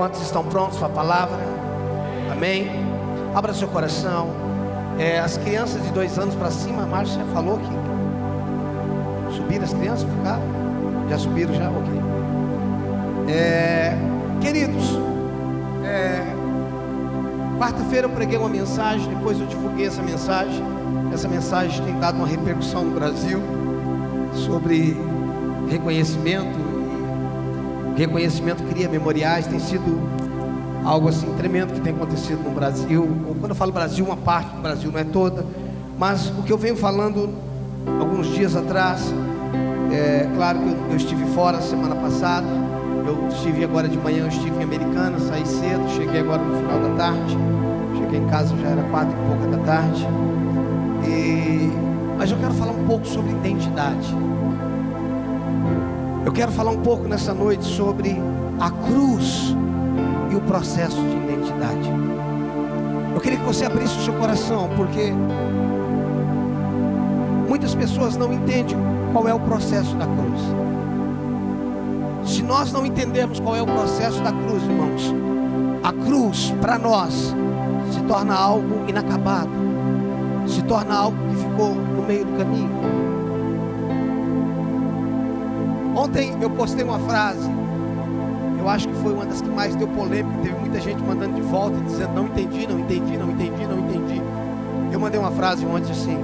Quantos estão prontos para a palavra? Amém? Abra seu coração. As crianças de 2 anos para cima, a Márcia falou que subiram as crianças, ficaram? Já subiram já? Ok. Queridos, quarta-feira eu preguei uma mensagem, depois eu divulguei essa mensagem. Essa mensagem tem dado uma repercussão no Brasil sobre reconhecimento. E reconhecimento cria memoriais. Tem sido algo assim tremendo que tem acontecido no Brasil. Quando eu falo Brasil, uma parte do Brasil, não é toda. Mas o que eu venho falando alguns dias atrás, claro que eu estive fora semana passada. Eu estive agora de manhã, eu estive em Americana, saí cedo, cheguei agora no final da tarde. Cheguei em casa, já era 4 e pouca da tarde. Mas eu quero falar um pouco sobre identidade. Eu quero falar um pouco nessa noite sobre a cruz e o processo de identidade. Eu queria que você abrisse o seu coração, porque muitas pessoas não entendem qual é o processo da cruz. Se nós não entendermos qual é o processo da cruz, irmãos, a cruz para nós se torna algo inacabado, se torna algo que ficou no meio do caminho. Ontem eu postei uma frase, eu acho que foi uma das que mais deu polêmica. Teve muita gente mandando de volta, dizendo: não entendi, não entendi, não entendi, não entendi. Eu mandei uma frase ontem assim: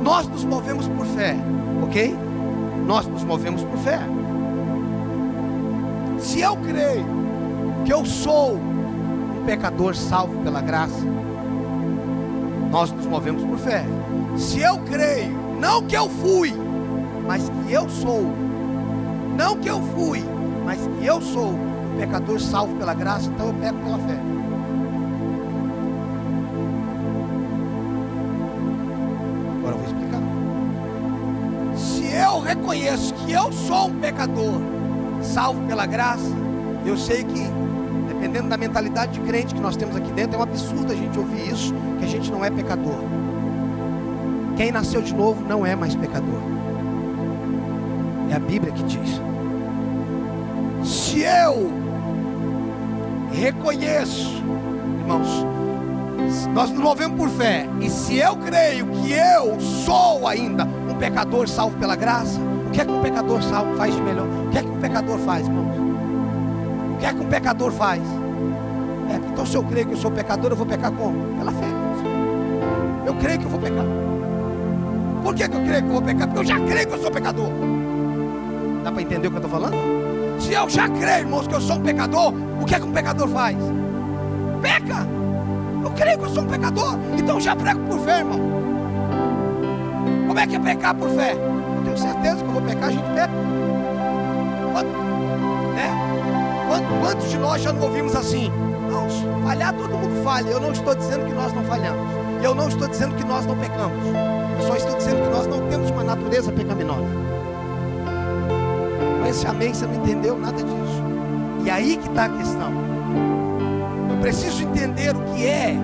nós nos movemos por fé, ok? Nós nos movemos por fé. Se eu creio que eu sou um pecador salvo pela graça, nós nos movemos por fé. Se eu creio, não que eu fui, mas que eu sou, não que eu fui, mas que eu sou um pecador salvo pela graça, então eu pego pela fé. Agora eu vou explicar. Se eu reconheço que eu sou um pecador salvo pela graça, eu sei que, dependendo da mentalidade de crente que nós temos aqui dentro, é um absurdo a gente ouvir isso, que a gente não é pecador. Quem nasceu de novo não é mais pecador. É a Bíblia que diz. Se eu reconheço, irmãos, nós nos movemos por fé, e se eu creio que eu sou ainda um pecador salvo pela graça, o que é que um pecador salvo faz de melhor? O que é que um pecador faz, irmãos? O que é que um pecador faz? Então se eu creio que eu sou pecador, eu vou pecar como? Pela fé. Eu creio que eu vou pecar. Por que eu creio que eu vou pecar? Porque eu já creio que eu sou pecador. Dá para entender o que eu estou falando? Se eu já creio, irmãos, que eu sou um pecador, o que é que um pecador faz? Peca. Eu creio que eu sou um pecador, então eu já prego por fé, irmão. Como é que é pecar por fé? Eu tenho certeza que eu vou pecar, a gente peca. Quantos de nós já não ouvimos assim? Não, falhar todo mundo falha. Eu não estou dizendo que nós não falhamos. Eu não estou dizendo que nós não pecamos. Eu só estou dizendo que nós não temos uma natureza pecaminosa. Com esse amém você não entendeu nada disso. E aí que está a questão. Eu preciso entender o que é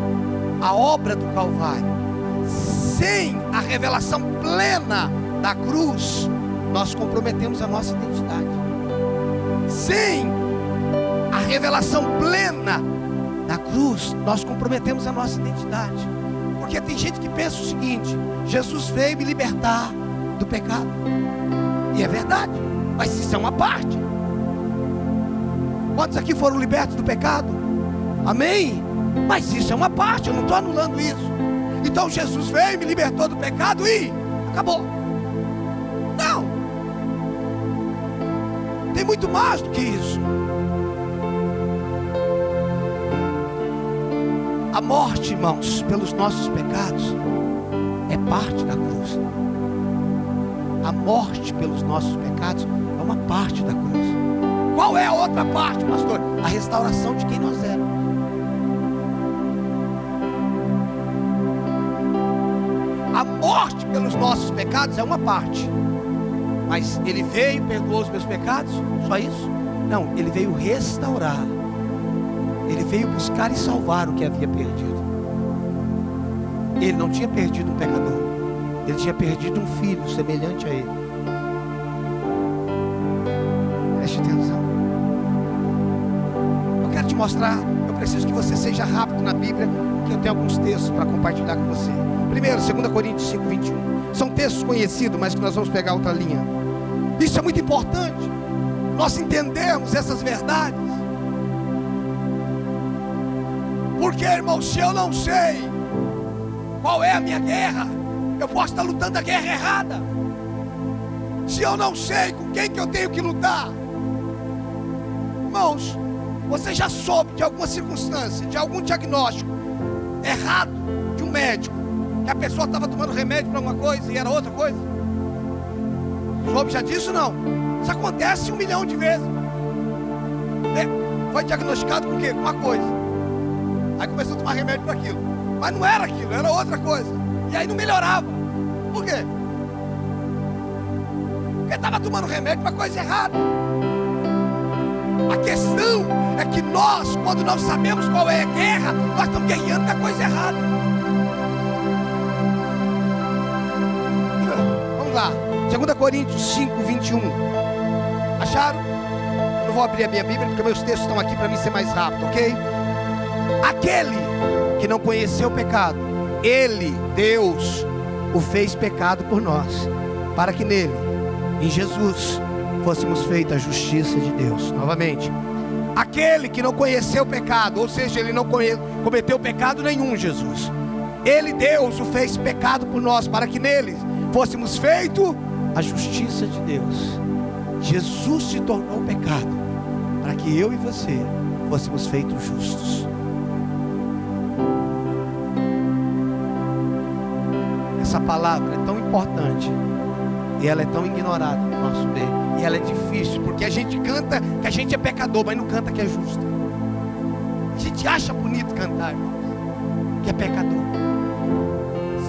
a obra do Calvário. Sem a revelação plena da cruz, nós comprometemos a nossa identidade. Sem a revelação plena da cruz, nós comprometemos a nossa identidade. Porque tem gente que pensa o seguinte: Jesus veio me libertar do pecado. E é verdade, mas isso é uma parte. Quantos aqui foram libertos do pecado? Amém? Mas isso é uma parte, eu não estou anulando isso. Então Jesus veio, me libertou do pecado e acabou. Não. Tem muito mais do que isso. A morte, irmãos, pelos nossos pecados é parte da cruz. A morte pelos nossos pecados é uma parte da cruz. Qual é a outra parte, pastor? A restauração de quem nós éramos. A morte pelos nossos pecados é uma parte. Mas ele veio e perdoou os meus pecados? Só isso? Não, ele veio restaurar. Ele veio buscar e salvar o que havia perdido. Ele não tinha perdido um pecador. Ele tinha perdido um filho semelhante a ele. Preste atenção. mostrar, eu preciso que você seja rápido na Bíblia, porque eu tenho alguns textos para compartilhar com você. Primeiro, 2 Coríntios 5, 21. São textos conhecidos, mas que nós vamos pegar outra linha. Isso é muito importante, nós entendermos essas verdades. Porque, irmão, se eu não sei qual é a minha guerra, eu posso estar lutando a guerra errada. Se eu não sei com quem que eu tenho que lutar, irmãos, você já soube de alguma circunstância, de algum diagnóstico errado de um médico, que a pessoa estava tomando remédio para uma coisa e era outra coisa? Soube já disso? Não. Isso acontece 1 milhão de vezes. Foi diagnosticado com o quê? Com uma coisa. Aí começou a tomar remédio para aquilo, mas não era aquilo, era outra coisa. E aí não melhorava. Por quê? Porque estava tomando remédio para coisa errada. A questão é que nós, quando não sabemos qual é a guerra, nós estamos guerreando com a coisa errada. Vamos lá, 2 Coríntios 5, 21. Acharam? Eu não vou abrir a minha Bíblia, porque meus textos estão aqui para mim ser mais rápido, ok? Aquele que não conheceu o pecado, Ele, Deus, o fez pecado por nós, para que nele, em Jesus, fôssemos feitos a justiça de Deus. Novamente, aquele que não conheceu o pecado, ou seja, ele não cometeu pecado nenhum, Jesus. Ele, Deus, o fez pecado por nós, para que nele fôssemos feitos a justiça de Deus. Jesus se tornou pecado, para que eu e você fôssemos feitos justos. Essa palavra é tão importante e ela é tão ignorada no nosso meio, e ela é difícil, porque a gente canta que a gente é pecador, mas não canta que é justo. A gente acha bonito cantar, irmãos, que é pecador.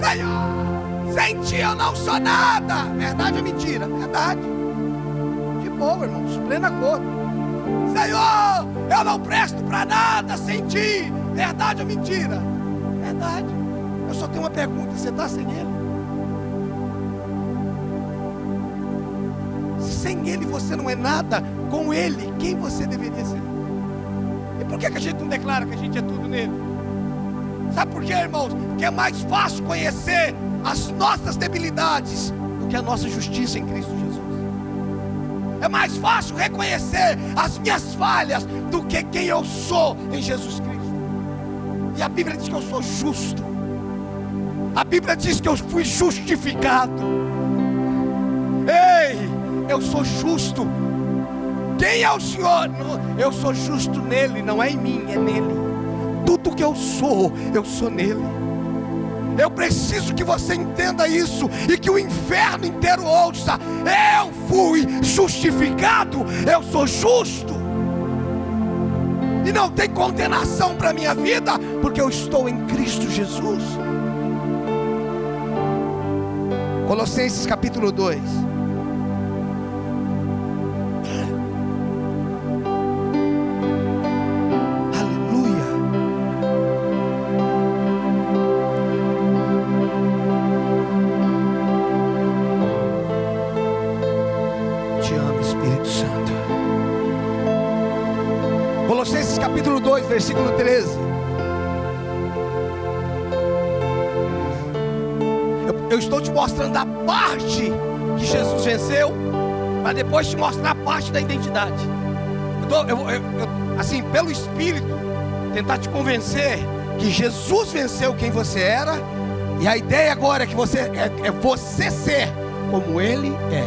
Senhor, sem ti eu não sou nada. Verdade ou mentira? Verdade. De boa, irmãos, plena acordo. Senhor, eu não presto para nada sem ti. Verdade ou mentira? Verdade. Eu só tenho uma pergunta: você está sem Ele? Se sem Ele você não é nada, com Ele, quem você deveria ser? E por que a gente não declara que a gente é tudo nele? Sabe por quê, irmãos? Porque é mais fácil conhecer as nossas debilidades do que a nossa justiça em Cristo Jesus. É mais fácil reconhecer as minhas falhas do que quem eu sou em Jesus Cristo. E a Bíblia diz que eu sou justo. A Bíblia diz que eu fui justificado. Ei, eu sou justo. Quem é o Senhor? Eu sou justo nele, não é em mim, é nele. Tudo que eu sou nele. Eu preciso que você entenda isso e que o inferno inteiro ouça: eu fui justificado, eu sou justo. E não tem condenação para a minha vida, porque eu estou em Cristo Jesus. Colossenses capítulo 2. Aleluia. Te amo, Espírito Santo. Colossenses capítulo 2, versículo 13. Eu estou te mostrando a parte que Jesus venceu, para depois te mostrar a parte da identidade. Assim, pelo Espírito, tentar te convencer que Jesus venceu quem você era, e a ideia agora é que você é você ser como Ele é.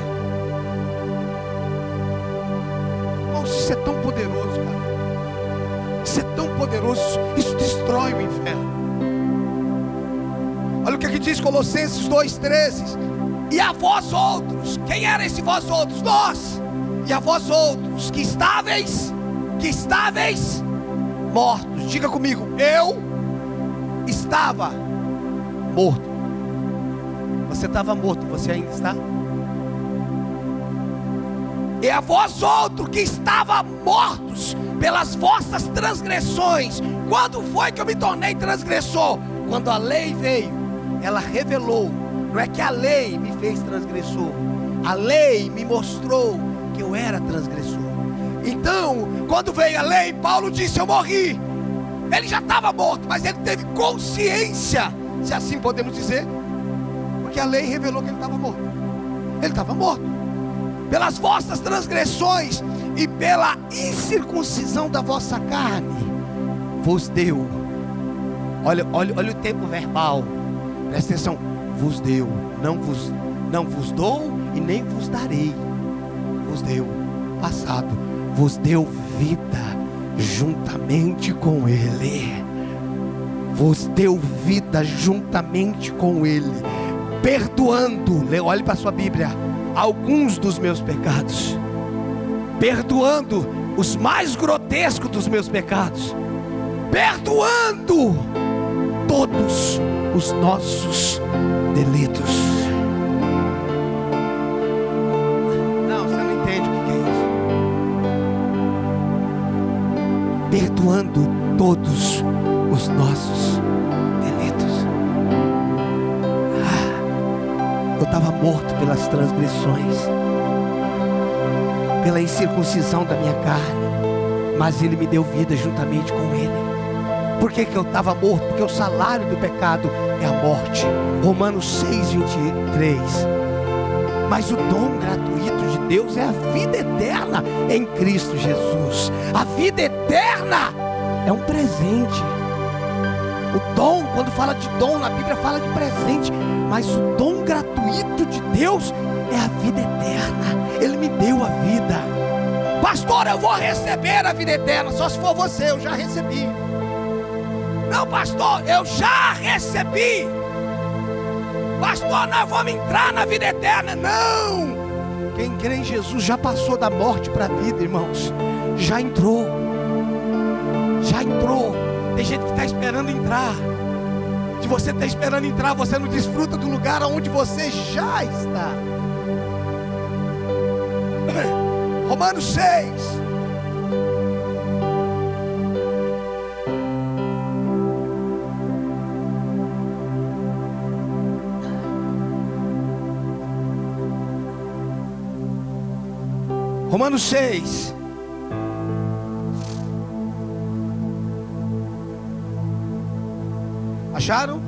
Nossa, isso é tão poderoso, cara. Isso é tão poderoso. Isso destrói o inferno. Olha o que aqui diz Colossenses 2,13. E a vós outros, quem era esse vós outros? Nós. E a vós outros, que estáveis mortos. Diga comigo: eu estava morto. Você estava morto, você ainda está? E a vós outros que estavam mortos pelas vossas transgressões. Quando foi que eu me tornei transgressor? Quando a lei veio. Ela revelou, não é que a lei me fez transgressor, a lei me mostrou que eu era transgressor. Então, quando veio a lei, Paulo disse: eu morri. Ele já estava morto, mas ele teve consciência, se assim podemos dizer, porque a lei revelou que ele estava morto. Ele estava morto pelas vossas transgressões e pela incircuncisão da vossa carne vos deu. Olha o tempo verbal, presta atenção. Vos deu, não vos dou e nem vos darei. Vos deu, passado, vos deu vida juntamente com Ele. Vos deu vida juntamente com Ele, perdoando, olhe para a sua Bíblia, alguns dos meus pecados, perdoando os mais grotescos dos meus pecados, perdoando todos os nossos delitos. Não, você não entende o que é isso. Perdoando todos os nossos delitos. Eu estava morto pelas transgressões, pela incircuncisão da minha carne, mas Ele me deu vida juntamente com Ele. Por que eu estava morto? Porque o salário do pecado é a morte. Romanos 6:23. Mas o dom gratuito de Deus é a vida eterna em Cristo Jesus. A vida eterna é um presente. O dom, quando fala de dom na Bíblia, fala de presente. Mas o dom gratuito de Deus é a vida eterna. Ele me deu a vida. Pastor, eu vou receber a vida eterna. Só se for você, eu já recebi. Não, pastor, eu já recebi. Pastor, nós vamos entrar na vida eterna. Não. Quem crê em Jesus já passou da morte para a vida, irmãos. Já entrou. Já entrou. Tem gente que está esperando entrar. Se você está esperando entrar, você não desfruta do lugar onde você já está. Romanos 6. Romanos 6. Acharam?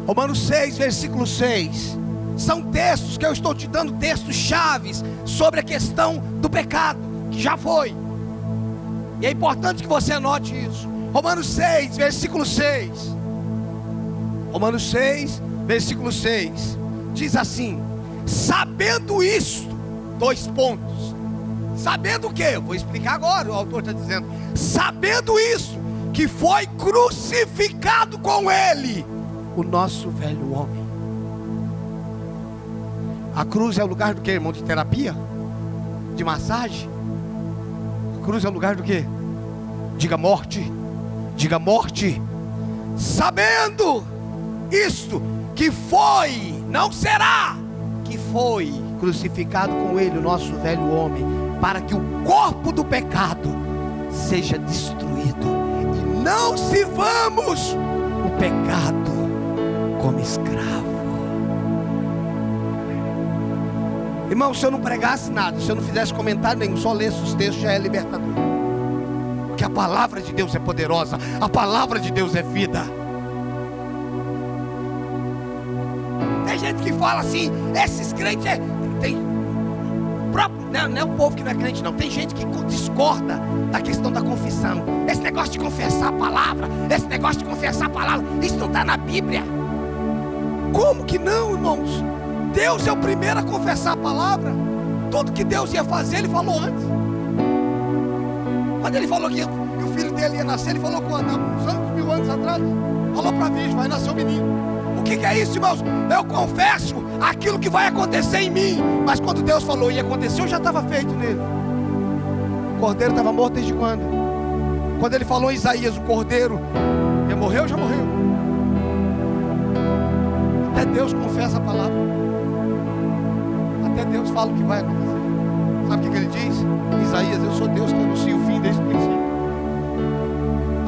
Romanos 6, versículo 6. São textos que eu estou te dando, textos chaves sobre a questão do pecado, que já foi. E é importante que você anote isso. Romanos 6, versículo 6. Romanos 6, versículo 6. Diz assim: sabendo isto, 2 pontos. Sabendo o que? Eu vou explicar agora, o autor está dizendo. Sabendo isso, que foi crucificado com Ele o nosso velho homem. A cruz é o lugar do que, irmão? De terapia? De massagem? A cruz é o lugar do que? Diga morte. Diga morte. Sabendo isto, que foi, não será, que foi crucificado com Ele o nosso velho homem, para que o corpo do pecado seja destruído, e não sirvamos o pecado como escravo. Irmão, se eu não pregasse nada, se eu não fizesse comentário nenhum, só lesse os textos, já é libertador. Porque a palavra de Deus é poderosa, a palavra de Deus é vida. Tem gente que fala assim, esses crentes não é o povo que não é crente não. Tem gente que discorda da questão da confissão. Esse negócio de confessar a palavra, esse negócio de confessar a palavra, isso não está na Bíblia. Como que não, irmãos? Deus é o primeiro a confessar a palavra. Tudo que Deus ia fazer, Ele falou antes. Quando Ele falou que o filho dele ia nascer, Ele falou quando? Uns anos, 1000 anos atrás. Falou para a virgem, vai nascer um menino. O que é isso, irmãos? Eu confesso aquilo que vai acontecer em mim. Mas quando Deus falou ia acontecer, eu já estava feito nele. O cordeiro estava morto desde quando? Quando Ele falou em Isaías, o cordeiro já morreu, já morreu. Até Deus confessa a palavra. Até Deus fala o que vai acontecer. Sabe o que Ele diz? Isaías, eu sou Deus que anuncio o fim desde o princípio.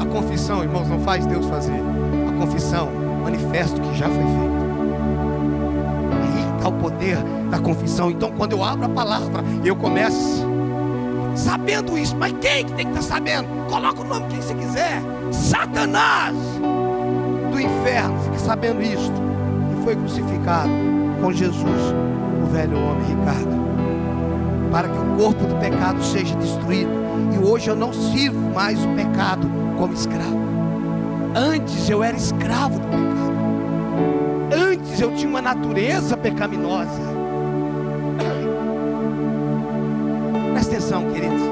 A confissão, irmãos, não faz Deus fazer. A confissão manifesta o que já foi feito. Aí está o poder da confissão. Então quando eu abro a palavra, eu começo sabendo isso. Mas quem que tem que estar sabendo? Coloca o nome quem você quiser. Satanás do inferno fica sabendo isto, e foi crucificado com Jesus, o velho homem, Ricardo, para que o corpo do pecado seja destruído. E hoje eu não sirvo mais o pecado como escravo. Antes eu era escravo do pecado. Antes eu tinha uma natureza pecaminosa. Presta atenção, queridos.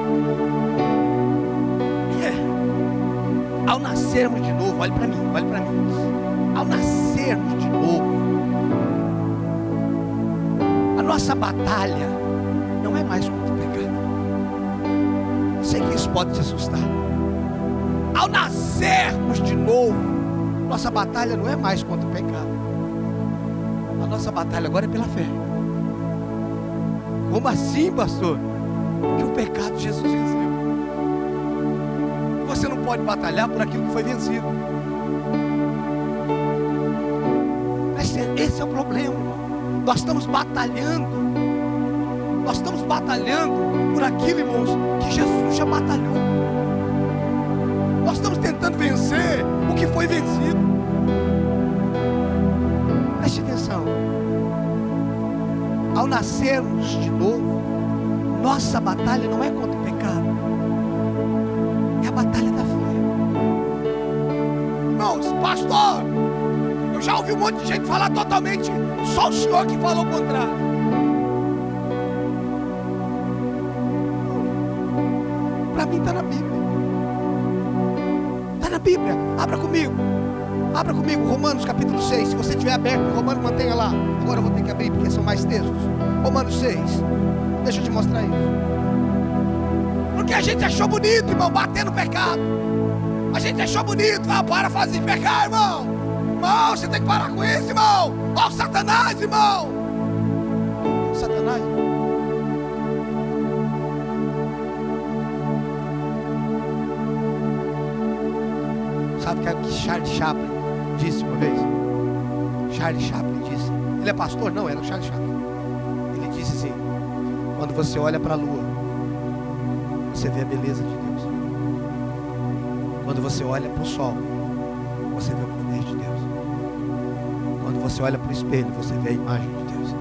Ao nascermos de novo, olhe para mim, olhe para mim. Ao nascermos de novo, a nossa batalha não é mais contra o pecado. Eu sei que isso pode te assustar. Ao nascermos de novo, nossa batalha não é mais contra o pecado. A nossa batalha agora é pela fé. Como assim, pastor? Que o pecado Jesus venceu. Você não pode batalhar por aquilo que foi vencido. Esse é o problema. Nós estamos batalhando. Nós estamos batalhando por aquilo, irmãos, que Jesus já batalhou. Nós estamos tentando vencer o que foi vencido. Preste atenção. Ao nascermos de novo, nossa batalha não é contra o pecado, é a batalha da fé. Irmãos, pastor, eu já ouvi um monte de gente falar totalmente, só o senhor que falou o contrário. Para mim está na Bíblia. Está na Bíblia. Abra comigo. Abra comigo Romanos capítulo 6. Se você estiver aberto em Romanos, mantenha lá. Agora eu vou ter que abrir porque são mais textos. Romanos 6. Deixa eu te mostrar isso. Porque a gente achou bonito, irmão, bater no pecado. A gente achou bonito. Ah, para fazer pecar, irmão. Irmão, você tem que parar com isso, irmão. Ó o Satanás, irmão. O Satanás. Sabe o que Charles Chaplin disse uma vez? Charles Chaplin disse. Ele é pastor? Não, era o Charles Chaplin. Ele disse assim: quando você olha para a lua, você vê a beleza de Deus. Quando você olha para o sol, você vê o poder de Deus. Quando você olha para o espelho, você vê a imagem de Deus.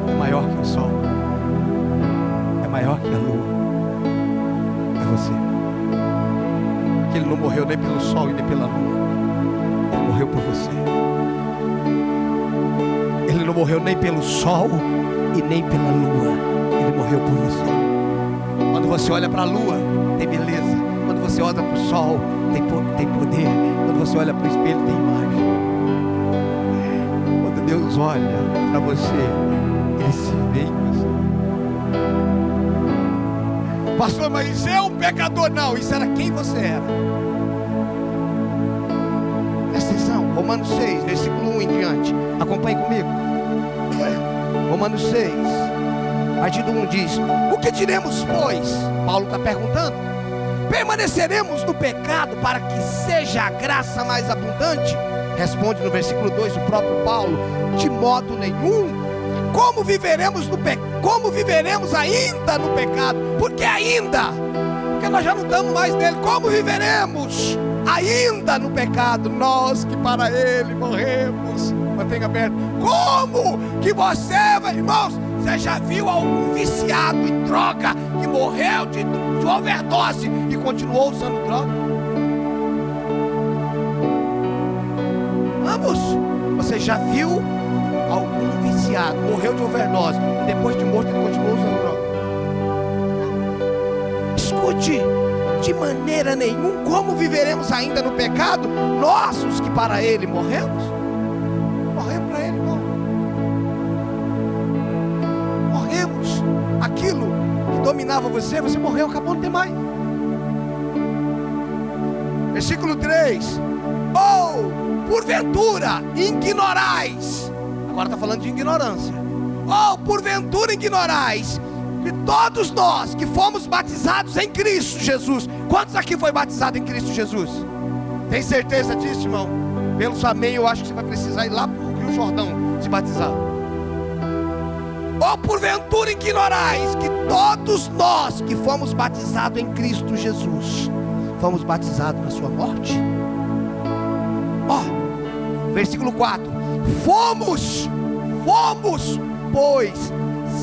É maior que o sol, é maior que a lua, é você. Que Ele não morreu nem pelo sol e nem pela lua, Ele morreu por você. Ele não morreu nem pelo sol e nem pela lua, Ele morreu por você. Quando você olha para a lua, tem beleza. Quando você olha para o sol, tem poder. Quando você olha para o espelho, tem imagem. Quando Deus olha para você, Ele se vê em você. Pastor, mas é um pecador? Não, isso era quem você era. Presta atenção, Romanos 6, versículo 1 em diante. Acompanhe comigo. Romanos 6, a partir do 1 diz: o que diremos, pois? Paulo está perguntando. Permaneceremos no pecado para que seja a graça mais abundante? Responde no versículo 2 o próprio Paulo: de modo nenhum. Como viveremos ainda no pecado? Porque ainda, porque nós já não estamos mais nele. Como viveremos ainda no pecado, nós que para ele morremos? Mantenha aberto. Como que você, irmãos, você já viu algum viciado em droga que morreu de overdose e continuou usando droga? Vamos, você já viu algum viciado, morreu de overdose e depois de morto ele continuou usando droga? Escute, de maneira nenhuma. Como viveremos ainda no pecado, nós os que para ele morremos? Morremos para ele, irmão. Morremos. Aquilo que dominava você morreu, acabou, não tem mais. Versículo 3: ou porventura ignorais. Agora está falando de ignorância. Ou porventura ignorais que todos nós que fomos batizados em Cristo Jesus. Quantos aqui foi batizado em Cristo Jesus? Tem certeza disso, irmão? Pelo seu amém, eu acho que você vai precisar ir lá para o Rio Jordão se batizar. Ou porventura ignorais que todos nós que fomos batizados em Cristo Jesus, fomos batizados na sua morte? Versículo 4: Fomos, pois,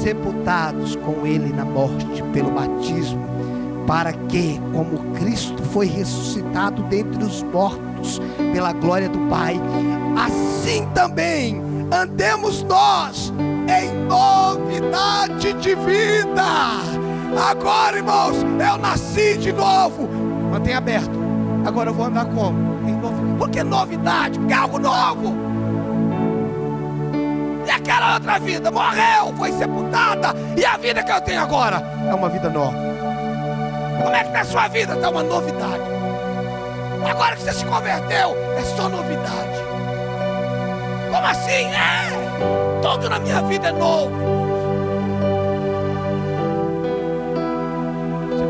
sepultados com Ele na morte pelo batismo, para que, como Cristo foi ressuscitado dentre os mortos pela glória do Pai, assim também andemos nós em novidade de vida. Agora, irmãos, eu nasci de novo. Mantenha aberto. Agora eu vou andar como? Em novidade. Por que novidade? Porque é algo novo. E aquela outra vida morreu, foi sepultada, e a vida que eu tenho agora é uma vida nova. Como é que está a sua vida? Está uma novidade. Agora que você se converteu, é só novidade. Como assim? Tudo na minha vida é novo.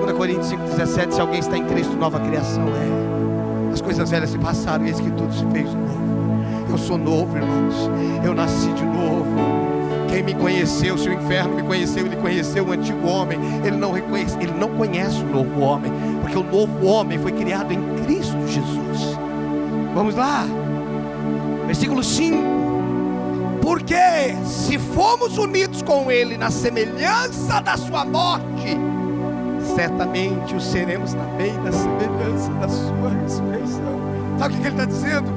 2 Coríntios 5,17: se alguém está em Cristo, nova criação é. As coisas velhas se passaram, eis que tudo se fez novo. Eu sou novo, irmãos. Eu nasci de novo. Quem me conheceu, se o inferno me conheceu, ele conheceu o antigo homem. Ele não conhece o novo homem, porque o novo homem foi criado em Cristo Jesus. Vamos lá, versículo 5: porque se fomos unidos com Ele na semelhança da sua morte, certamente o seremos também na semelhança da sua ressurreição. Sabe o que ele está dizendo?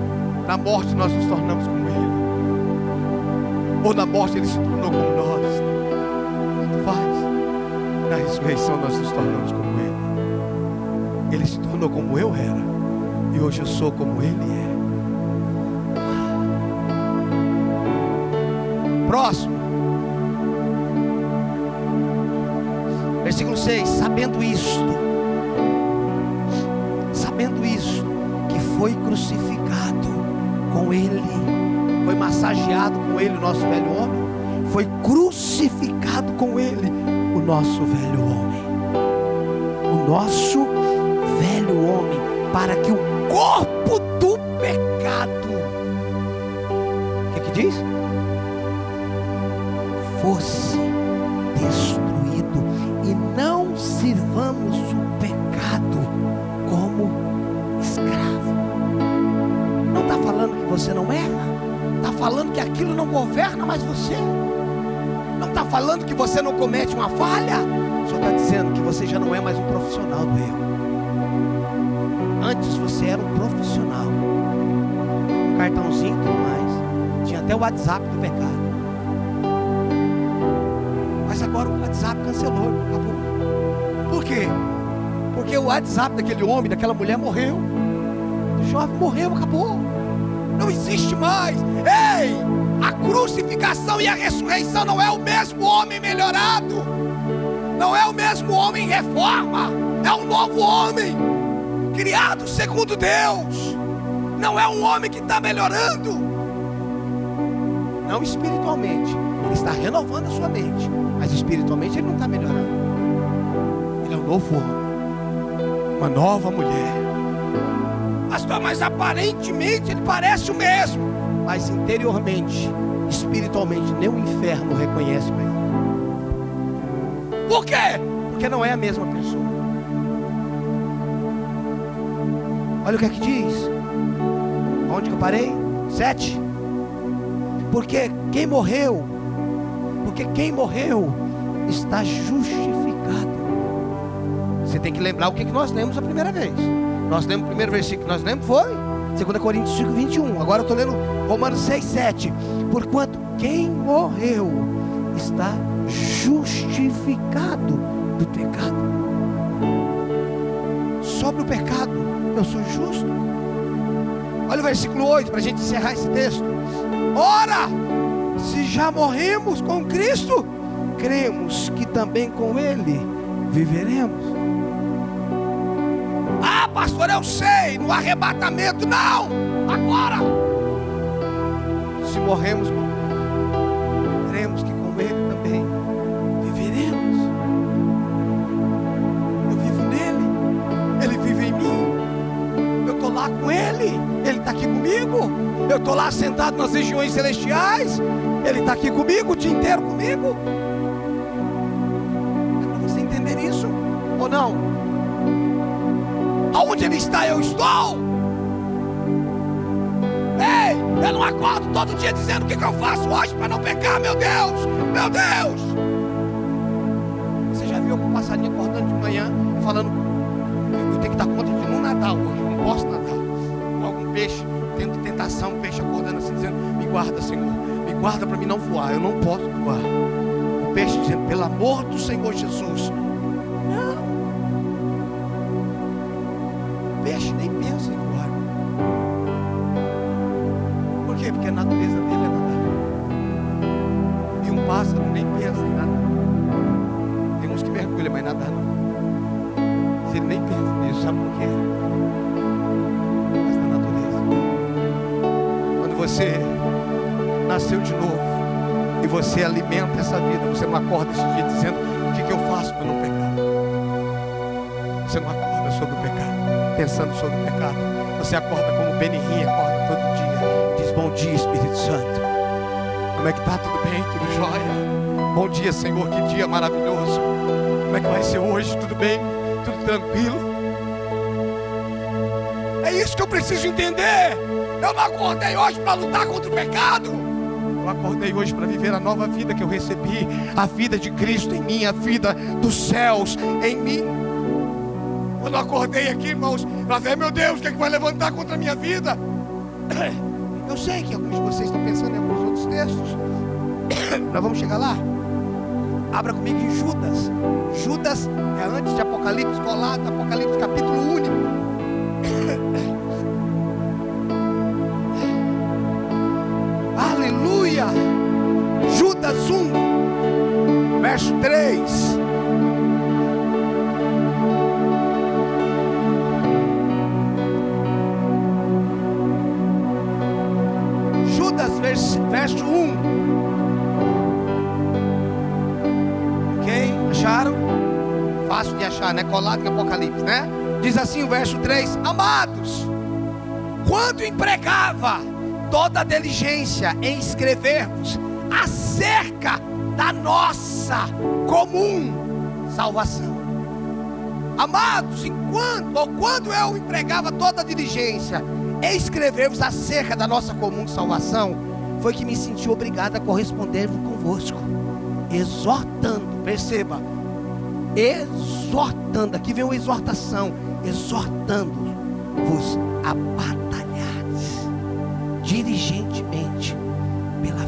Na morte nós nos tornamos como Ele, ou na morte Ele se tornou como nós. Tanto faz. Na ressurreição nós nos tornamos como Ele. Ele se tornou como eu era, e hoje eu sou como Ele é. Próximo, versículo 6: sabendo isto, que foi crucificado com Ele, foi massageado com Ele o nosso velho homem, foi crucificado com Ele o nosso velho homem, para que o corpo do pecado, o que diz? Fosse destruído, e não sirvamos o pecado como escravo. Não está falando que você não erra, está falando que aquilo não governa mais você. Não está falando que você não comete uma falha, só está dizendo que você já não é mais um profissional do erro. Antes você era um profissional, um cartãozinho e tudo mais, tinha até o WhatsApp do pecado. Mas agora o WhatsApp cancelou, acabou. Por quê? Porque o WhatsApp daquele homem, daquela mulher morreu. O jovem morreu, acabou. Não existe mais. Ei, a crucificação e a ressurreição não é o mesmo homem melhorado, não é o mesmo homem em reforma, é um novo homem, criado segundo Deus. Não é um homem que está melhorando, não espiritualmente, ele está renovando a sua mente, mas espiritualmente ele não está melhorando. Ele é um novo homem, uma nova mulher. Pastor, mas aparentemente ele parece o mesmo, mas interiormente, espiritualmente, nem o inferno reconhece mais. Por quê? Porque não é a mesma pessoa. Olha o que é que diz. Onde que eu parei? 7. Porque quem morreu está justificado. Você tem que lembrar o que nós lemos a primeira vez. Nós lemos o primeiro versículo que nós lemos foi 2 Coríntios 5, 21. Agora eu estou lendo Romanos 6, 7. Porquanto quem morreu está justificado do pecado. Sobre o pecado eu sou justo. Olha o versículo 8 para a gente encerrar esse texto. Ora, se já morremos com Cristo, cremos que também com Ele viveremos. Ah, pastor, eu sei, no arrebatamento, não, agora. Se morremos com Ele, cremos que com Ele também viveremos. Eu vivo nele, Ele vive em mim. Eu estou lá lá com Ele. Ele está aqui comigo. Eu estou lá sentado nas regiões celestiais. Ele está aqui comigo o dia inteiro comigo. É para você entender isso ou não? Aonde Ele está, eu estou. Ei, eu não acordo todo dia dizendo o que eu faço hoje para não pecar. Meu Deus, meu Deus. Você já viu algum passarinho acordando de manhã falando: eu tenho que dar conta de não nadar hoje, eu não posso nadar? Ou algum peixe tendo tentação, um peixe acordando assim dizendo: me guarda, Senhor, me guarda para mim não voar, eu não posso voar. O peixe dizendo: pelo amor do Senhor Jesus. Não. O peixe nem pensa em voar. Por quê? Porque a natureza dele é nadar. E um pássaro nem pensa em nadar. Tem uns que mergulham, mas nadar não. Se ele nem pensa nisso, sabe por quê? Mas na natureza. Quando você nasceu de novo e você alimenta essa vida, você não acorda esse dia dizendo: o que eu faço para não pecar? Você não acorda sobre o pecado, pensando sobre o pecado. Você acorda como Benihim acorda todo dia. Diz: bom dia, Espírito Santo. Como é que está? Tudo bem? Tudo jóia? Bom dia, Senhor, que dia maravilhoso. Como é que vai ser hoje? Tudo bem? Tudo tranquilo? É isso que eu preciso entender. Eu não acordei hoje para lutar contra o pecado. Eu acordei hoje para viver a nova vida que eu recebi. A vida de Cristo em mim, a vida dos céus em mim. Eu não acordei aqui, irmãos, para ver: meu Deus, o que é que vai levantar contra a minha vida? Eu sei que alguns de vocês estão pensando em alguns outros textos. Nós vamos chegar lá. Abra comigo em Judas. Judas é antes de Apocalipse, colado, Apocalipse capítulo único. Aleluia. Judas 1, verso 3. Judas, verso 1. Ok? Acharam? Fácil de achar, né? Colado em Apocalipse, né? Diz assim o verso 3: amados, quando empregava toda a diligência em escrever-vos acerca da nossa comum salvação. Amados, quando eu empregava toda a diligência em escrever-vos acerca da nossa comum salvação, foi que me senti obrigado a corresponder convosco, exortando, perceba, exortando, aqui vem uma exortação, exortando-vos a batalhares diligentemente pela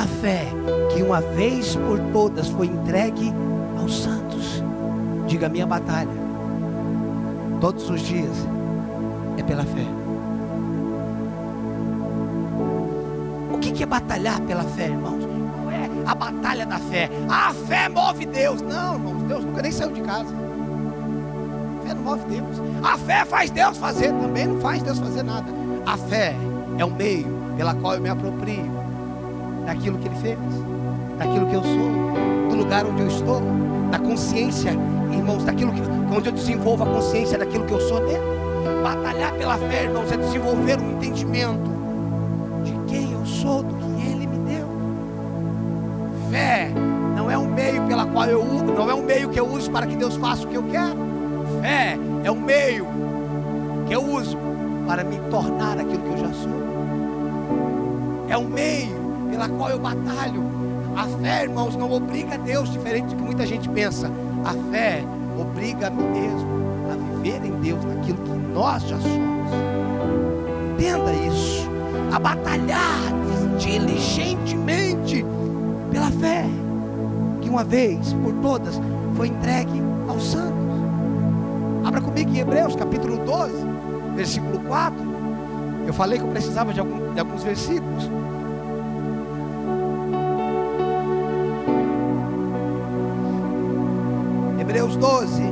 fé que uma vez por todas foi entregue aos santos. Diga: minha batalha todos os dias é pela fé. O que é batalhar pela fé, irmãos? Não é a batalha da fé. A fé move Deus. Não, irmãos, Deus nunca nem saiu de casa. A fé não move Deus. A fé faz Deus fazer, também não faz Deus fazer nada. A fé é o meio pela qual eu me aproprio daquilo que Ele fez, daquilo que eu sou, do lugar onde eu estou, da consciência, irmãos, daquilo onde eu desenvolvo a consciência daquilo que eu sou nele. Batalhar pela fé, irmãos, é desenvolver um entendimento de quem eu sou, do que Ele me deu. Fé não é um meio pela qual eu uso, não é um meio que eu uso para que Deus faça o que eu quero. Fé é um meio que eu uso para me tornar aquilo que eu já sou. É um meio pela qual eu batalho. A fé, irmãos, não obriga a Deus, diferente do que muita gente pensa. A fé obriga a mim mesmo a viver em Deus naquilo que nós já somos. Entenda isso. A batalhar diligentemente pela fé que uma vez por todas foi entregue aos santos. Abra comigo em Hebreus capítulo 12, versículo 4. Eu falei que eu precisava de alguns versículos. Hebreus 12.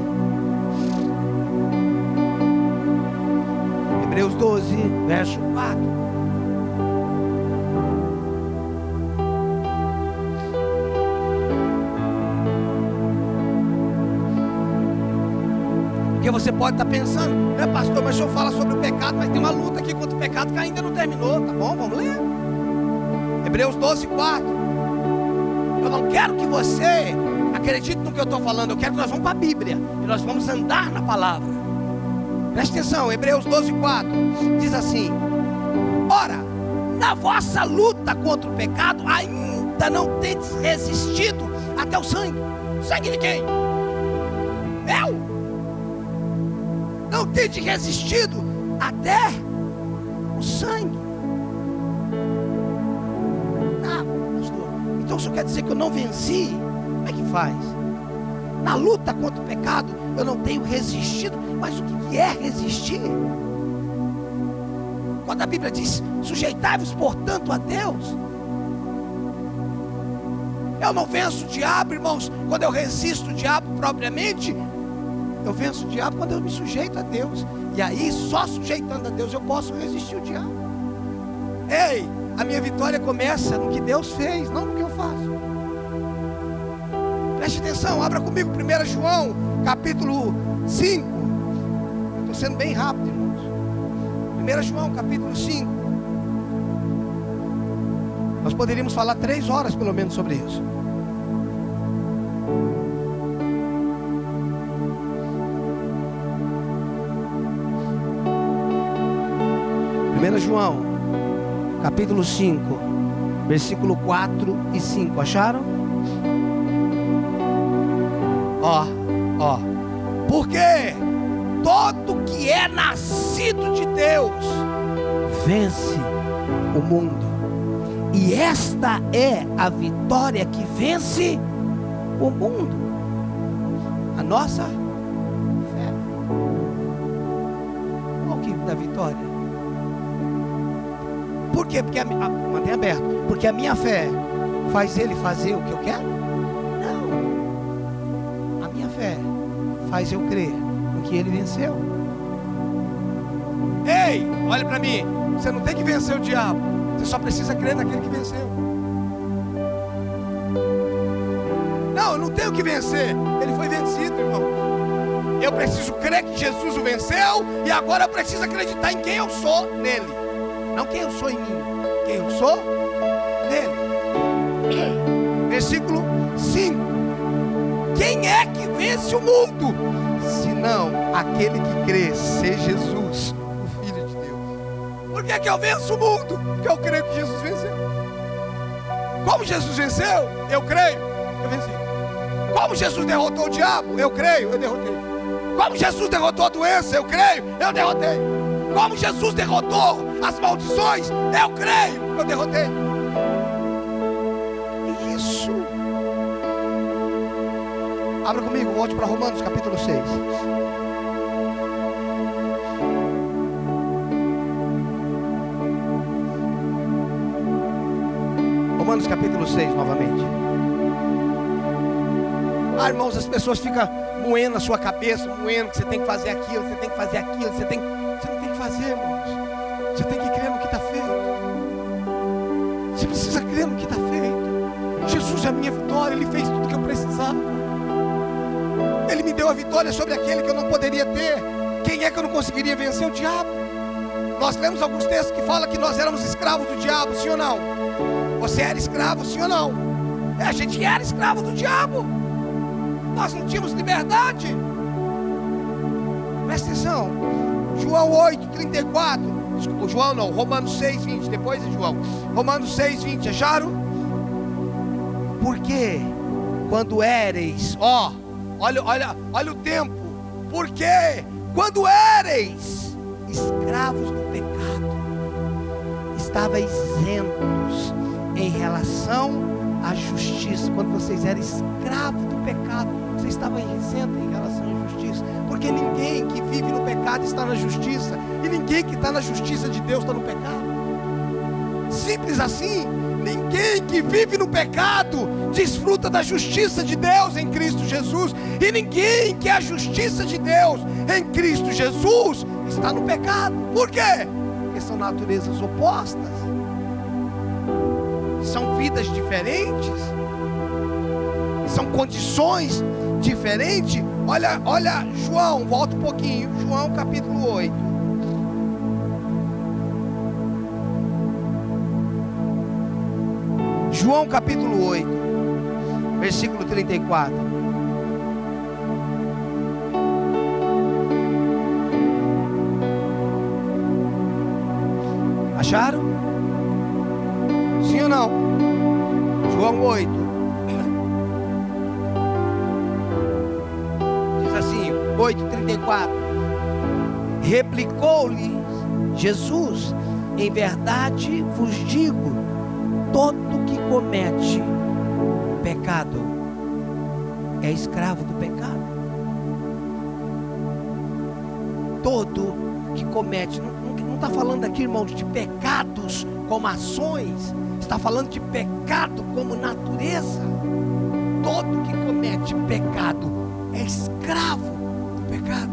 Hebreus 12, verso 4. Porque você pode estar pensando, né, pastor, mas o senhor fala sobre o pecado, mas tem uma luta aqui contra o pecado que ainda não terminou, tá bom? Vamos ler. Hebreus 12:4. Eu não quero que você acredite no que eu estou falando, eu quero que nós vamos para a Bíblia e nós vamos andar na palavra. Preste atenção, Hebreus 12:4 diz assim: ora, na vossa luta contra o pecado ainda não tendes resistido até o sangue. Sangue de quem? Eu? Não tendes resistido até o sangue. Ah, pastor, então isso quer dizer que eu não venci? Como é que faz? Na luta contra o pecado eu não tenho resistido. Mas o que é resistir? Quando a Bíblia diz: sujeitai-vos portanto a Deus. Eu não venço o diabo, irmãos, quando eu resisto o diabo propriamente. Eu venço o diabo quando eu me sujeito a Deus. E aí, só sujeitando a Deus, eu posso resistir o diabo. Ei, a minha vitória começa no que Deus fez, não no que eu faço. Preste atenção, abra comigo 1 João, capítulo 5. Estou sendo bem rápido, irmãos. 1 João, capítulo 5. Nós poderíamos falar 3 horas pelo menos sobre isso. João, capítulo 5, versículo 4 e 5, acharam? Ó, porque todo que é nascido de Deus vence o mundo, e esta é a vitória que vence o mundo, a nossa fé. Qual que é a vitória? Por quê? Porque mantém aberto. Porque a minha fé faz ele fazer o que eu quero? Não. A minha fé faz eu crer no que ele venceu. Ei, olha para mim. Você não tem que vencer o diabo. Você só precisa crer naquele que venceu. Não, eu não tenho que vencer. Ele foi vencido, irmão. Eu preciso crer que Jesus o venceu. E agora eu preciso acreditar em quem eu sou nele. Não quem eu sou em mim, quem eu sou nele. Versículo 5. Quem é que vence o mundo? Senão aquele que crê ser Jesus, o Filho de Deus. Por que que eu venço o mundo? Porque eu creio que Jesus venceu. Como Jesus venceu? Eu creio, eu venci. Como Jesus derrotou o diabo? Eu creio, eu derrotei. Como Jesus derrotou a doença? Eu creio, eu derrotei. Como Jesus derrotou as maldições? Eu creio, eu derrotei. Isso. Abra comigo, volte para Romanos capítulo 6. Romanos capítulo 6 novamente. Irmãos, as pessoas ficam moendo a sua cabeça, moendo que você tem que fazer aquilo, você tem que fazer aquilo, você não tem que fazer, irmãos. Você tem que crer no que está feito. Você precisa crer no que está feito. Jesus é a minha vitória, Ele fez tudo que eu precisava. Ele me deu a vitória sobre aquele que eu não poderia ter. Quem é que eu não conseguiria vencer? O diabo. Nós lemos alguns textos que falam que nós éramos escravos do diabo, sim ou não? Você era escravo, sim ou não? A gente era escravo do diabo. Nós não tínhamos liberdade. Presta atenção. João 8:34. Desculpa, João não, Romanos 6:20. Depois é João. Romanos 6:20, acharam? Porque quando éreis, olha o tempo. Porque quando éreis escravos do pecado, estava isentos em relação à justiça. Quando vocês eram escravos do pecado, vocês estavam isentos em relação à justiça. Porque ninguém que vive no pecado está na justiça, e ninguém que está na justiça de Deus está no pecado. Simples assim. Ninguém que vive no pecado desfruta da justiça de Deus em Cristo Jesus, e ninguém que é a justiça de Deus em Cristo Jesus está no pecado. Por quê? Porque são naturezas opostas, são vidas diferentes, são condições diferentes. Olha João, volta um pouquinho. João capítulo 8. João capítulo 8, versículo 34. Acharam? Sim ou não? João 8. Diz assim, 8:34. Replicou-lhe Jesus: em verdade vos digo, todo que comete pecado é escravo do pecado. Todo que comete, não está falando aqui, irmãos, de pecados como ações, está falando de pecado como natureza. Todo que comete pecado é escravo do pecado.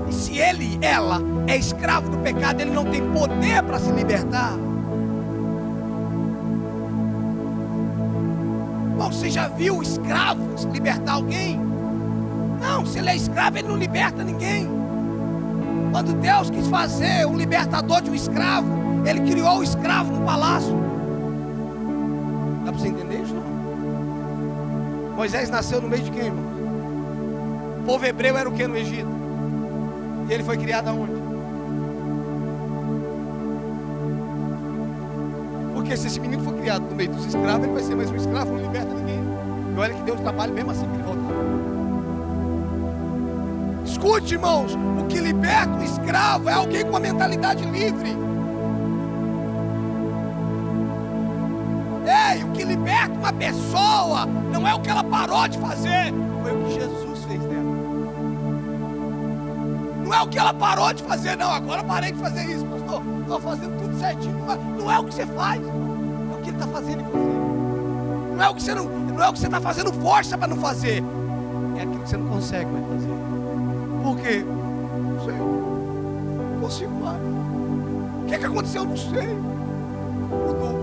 E se ela é escravo do pecado, ele não tem poder para se libertar. Você já viu o escravo libertar alguém? Não, se ele é escravo, ele não liberta ninguém. Quando Deus quis fazer um libertador de um escravo, Ele criou o escravo no palácio. Dá para você entender isso? Não? Moisés nasceu no meio de quem, irmão? O povo hebreu era o que no Egito? E ele foi criado aonde? Porque se esse menino for criado no meio dos escravos, ele vai ser mais um escravo, não liberta ninguém. E olha que Deus trabalha mesmo assim para ele voltar. Escute, irmãos, o que liberta o escravo é alguém com uma mentalidade livre. Ei, o que liberta uma pessoa não é o que ela parou de fazer, foi o que Jesus fez dela. Não é o que ela parou de fazer, não. Agora eu parei de fazer isso, pastor. Estou fazendo tudo certinho. Não é o que você faz, é o que Ele está fazendo em você. Não é o que você está fazendo força para não fazer, é aquilo que você não consegue mais fazer. Por quê? Não sei. Não consigo mais. O que aconteceu? Não sei. Mudou.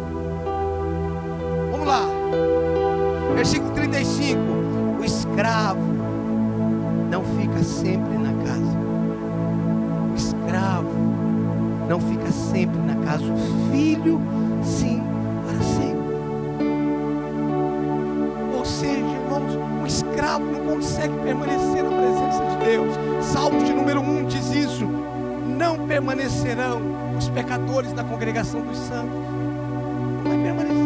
Vamos lá. Versículo 35. O escravo não fica sempre na casa. O escravo não fica sempre na casa. O filho, sim, para sempre. Ou seja, irmãos, o escravo não consegue permanecer na presença de Deus. Salmo de número 1 diz isso: não permanecerão os pecadores na congregação dos santos. Não vai permanecer.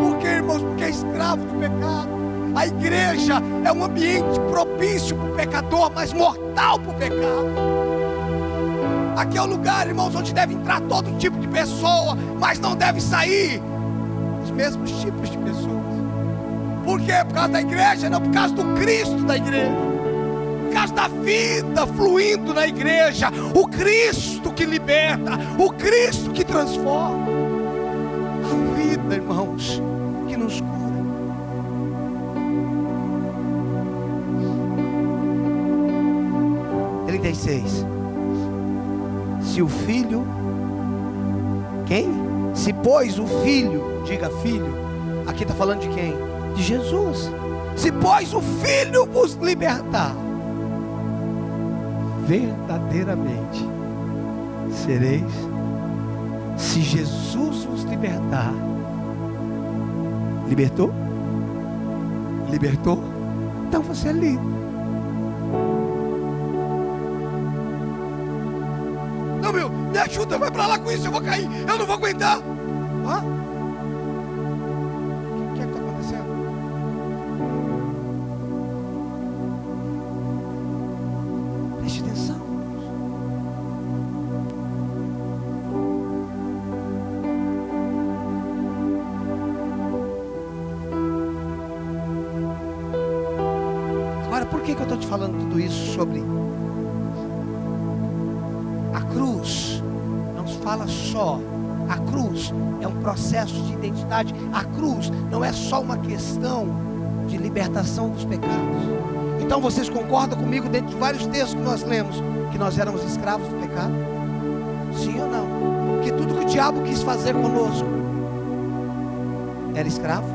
Por quê, irmãos? Porque é escravo do pecado. A igreja é um ambiente propício para o pecador, mas mortal para o pecado. Aqui é o lugar, irmãos, onde deve entrar todo tipo de pessoa, mas não deve sair os mesmos tipos de pessoas. Por quê? Por causa da igreja? Não, por causa do Cristo da igreja. Por causa da vida fluindo na igreja. O Cristo que liberta, o Cristo que transforma. A vida, irmãos, que nos cura. Se o filho, quem? Se pois o filho, diga filho, aqui está falando de quem? De Jesus. Se pois o filho vos libertar, verdadeiramente sereis. Se Jesus vos libertar, libertou? Libertou? Então você é livre. Não, meu, me ajuda, vai pra lá com isso, eu vou cair, eu não vou aguentar. Hã? O que é que está acontecendo? Preste atenção. Agora, por que eu estou te falando tudo isso sobre a cruz? Não se fala só. A cruz é um processo de identidade. A cruz não é só uma questão de libertação dos pecados. Então vocês concordam comigo, dentro de vários textos que nós lemos, que nós éramos escravos do pecado? Sim ou não? Que tudo que o diabo quis fazer conosco era escravo.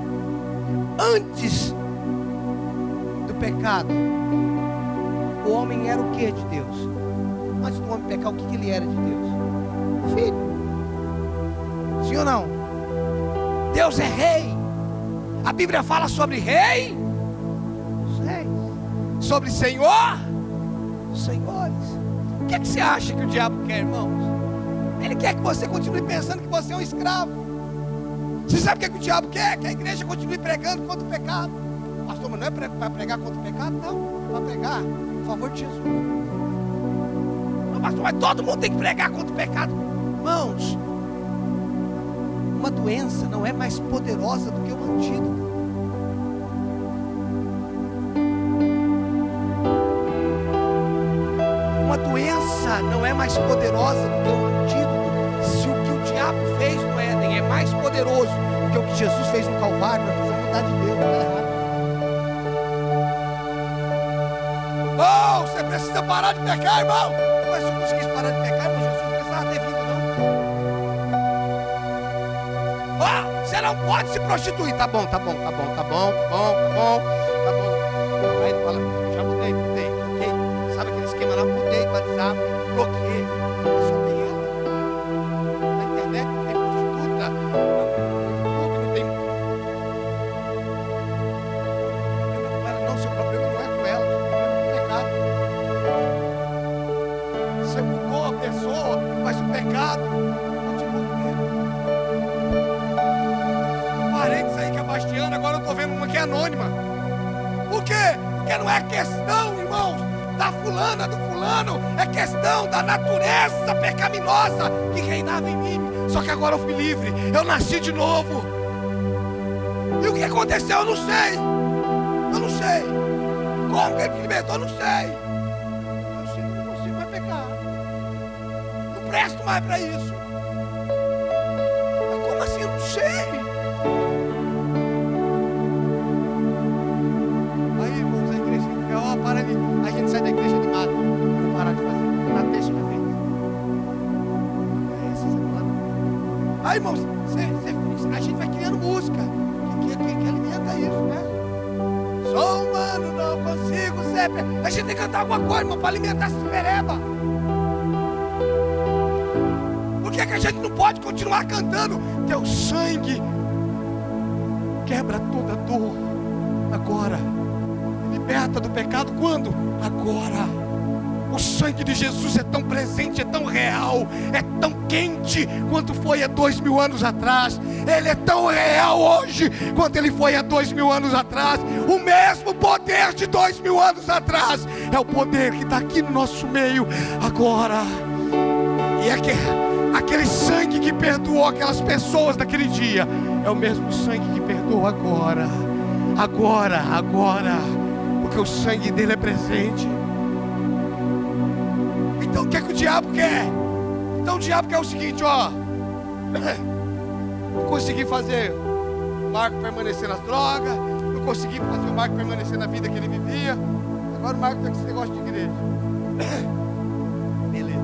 Antes do pecado, o homem era o que de Deus? Antes do homem pecar, o que ele era de Deus? Filho. Sim ou não? Deus é rei. A Bíblia fala sobre rei, os reis. Sobre senhor, os senhores. O que você acha que o diabo quer, irmãos? Ele quer que você continue pensando que você é um escravo. Você sabe o que o diabo quer? Que a igreja continue pregando contra o pecado. Pastor, mas não é para pregar contra o pecado? Não, para pregar em favor de Jesus. Não, pastor, mas todo mundo tem que pregar contra o pecado. Irmãos, uma doença não é mais poderosa do que o antídoto. Uma doença não é mais poderosa do que o antídoto. Se o que o diabo fez no Éden é mais poderoso do que o que Jesus fez no Calvário, nós precisamos mudar de Deus, não é errado. Oh, você precisa parar de pecar, irmão. Mas se eu conseguisse parar de pecar, irmão, Jesus não precisava ter vindo, não. Oh, você não pode se prostituir. Tá bom. Aí ele fala, já mudei. Ok? Sabe aquele esquema lá? Mudei, WhatsApp, bloqueei. Só tem ela. Na internet não tem prostituta. Não tem. Não, seu problema não é com ela, seu problema é com o pecado. Você mudou a pessoa, mas o pecado continua nele. Parei de sair com a Bastiana, agora eu estou vendo uma que é anônima. Por quê? Porque não é questão, irmãos, da fulana, do fulano, é questão da natureza pecaminosa que reinava em mim. Só que agora eu fui livre, eu nasci de novo. E o que aconteceu? Eu não sei. Como que ele me libertou? Eu não sei. Eu sei que eu não consigo mais pecar. Não presto mais para isso. Mas como assim? Eu não sei. Aí, irmãos, a igreja fica, ó, para ali. A gente sai da igreja animado. Vou parar de fazer. Nada deixa de feito. Aí, irmãos, a gente vai criando música que alimenta isso, né? Sou humano, não consigo ser. A gente tem que cantar alguma coisa, irmão, para alimentar essa pereba. Por que a gente não pode continuar cantando? Teu sangue quebra toda dor. Agora. Liberta do pecado quando? Agora. O sangue de Jesus é tão presente, é tão real, é tão quente quanto foi há 2000 anos atrás. Ele é tão real hoje quanto ele foi há 2000 anos atrás. O mesmo poder de 2000 anos atrás é o poder que está aqui no nosso meio agora. E aquele sangue que perdoou aquelas pessoas daquele dia é o mesmo sangue que perdoa agora. Porque o sangue dele é presente. Então o que é que o diabo quer? Então o diabo quer o seguinte, ó. Não consegui fazer o Marco permanecer nas drogas, não consegui fazer o Marco permanecer na vida que ele vivia. Agora o Marco está com esse negócio de igreja. Beleza.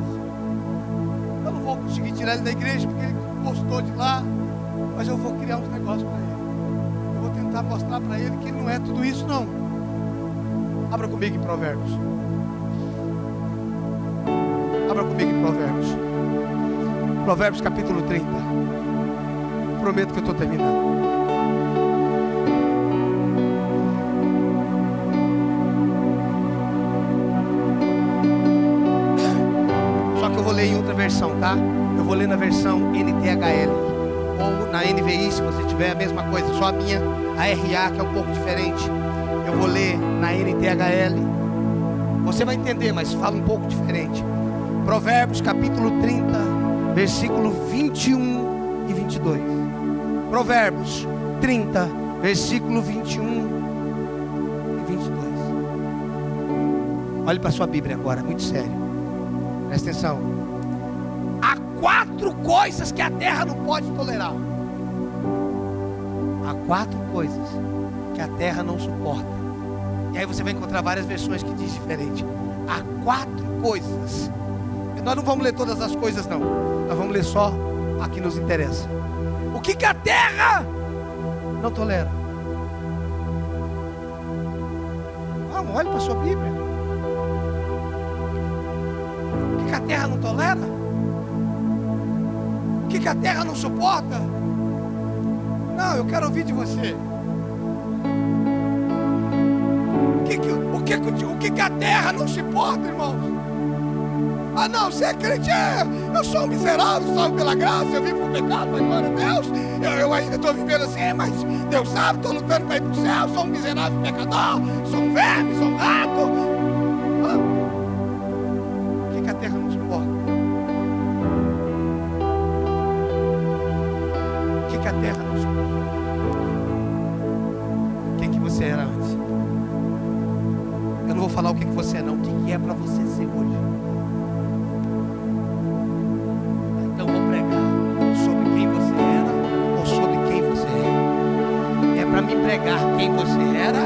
Eu não vou conseguir tirar ele da igreja porque ele gostou de lá, mas eu vou criar uns negócios para ele. Eu vou tentar mostrar para ele que ele não é tudo isso, não. Abra comigo em Provérbios. Abra comigo em Provérbios. Provérbios capítulo 30. Prometo que eu estou terminando. Só que eu vou ler em outra versão, tá? Eu vou ler na versão NTHL. Ou na NVI, se você tiver a mesma coisa. Só a minha, a RA, que é um pouco diferente. Eu vou ler na NTHL. Você vai entender, mas fala um pouco diferente. Provérbios capítulo 30, versículo 21 e 22. Provérbios 30, versículo 21 e 22. Olhe para a sua Bíblia agora, muito sério. Presta atenção. Há 4 coisas que a terra não pode tolerar. Há 4 coisas que a terra não suporta. E aí você vai encontrar várias versões que diz diferente. Há 4 coisas. Nós não vamos ler todas as coisas, não. Nós vamos ler só a que nos interessa. O que a terra não tolera? Não, olhe para a sua Bíblia. O que a terra não tolera? O que a terra não suporta? Não, eu quero ouvir de você. O que a terra não suporta, irmãos? Ah, não, você é crente, eu sou um miserável, salvo pela graça, eu vivo com pecado, mas glória a Deus, eu ainda estou vivendo assim, mas Deus sabe, estou lutando para ir para o céu, sou um miserável pecador, sou um verme, sou um rato. O que a terra não suporta? O que a terra não suporta? Quem que você era antes? Eu não vou falar o que você é não, o que é para você ser hoje. Então vou pregar sobre quem você era ou sobre quem você é. É para me pregar quem você era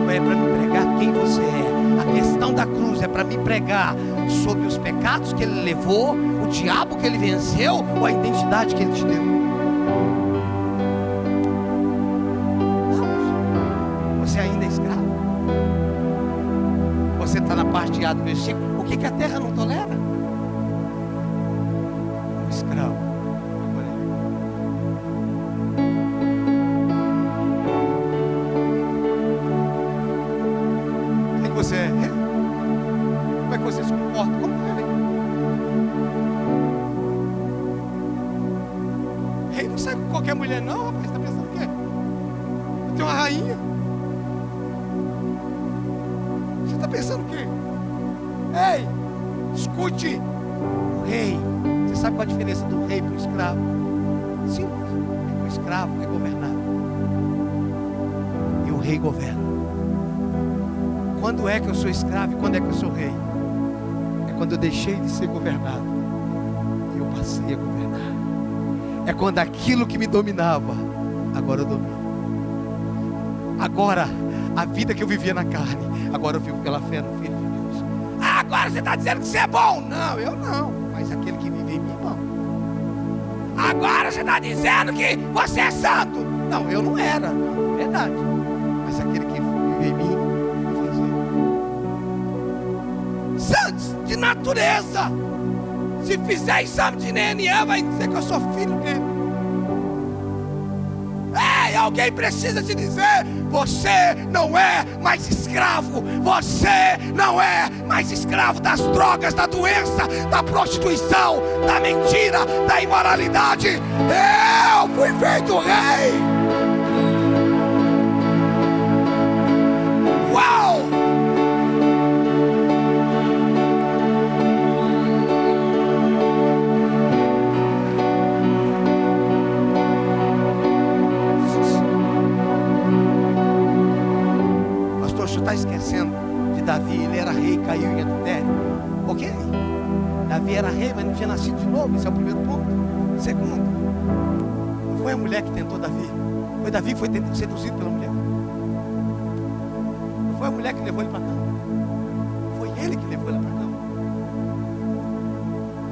ou é para me pregar quem você é? A questão da cruz é para me pregar sobre os pecados que ele levou, o diabo que ele venceu ou a identidade que ele te deu? Não. Você ainda é escravo. Você está na parte A do versículo. O que a terra não tolera? O escravo. Quem você é? Como é que você se comporta? Como é? Rei não sai com qualquer mulher não, rapaz. Está pensando o quê? Eu tenho uma rainha. Está pensando o quê? Ei, escute. O rei, você sabe qual a diferença do rei para o escravo? Simples. O escravo é governado e o rei governa. Quando é que eu sou escravo e quando é que eu sou rei? É quando eu deixei de ser governado e eu passei a governar. É quando aquilo que me dominava, agora eu domino. Agora, a vida que eu vivia na carne, agora eu vivo pela fé no Filho de Deus. Ah, agora você está dizendo que você é bom. Não, eu não. Mas aquele que vive em mim, bom. Agora você está dizendo que você é santo. Não, eu não era. Não, é verdade. Mas aquele que vive em mim, fez ele. Santos de natureza. Se fizer exame de DNA, vai dizer que eu sou filho dele. Ei, alguém precisa te dizer: você não é mais escravo. Você não é mais escravo das drogas, da doença, da prostituição, da mentira, da imoralidade. Eu fui feito rei. Uau! Está esquecendo de Davi. Ele era rei, caiu em adultério. Ok? Davi era rei, mas não tinha nascido de novo. Esse é o primeiro ponto. Segundo, não foi a mulher que tentou Davi. Foi Davi que foi seduzido pela mulher. Não foi a mulher que levou ele para a cama. Foi ele que levou ele para a cama.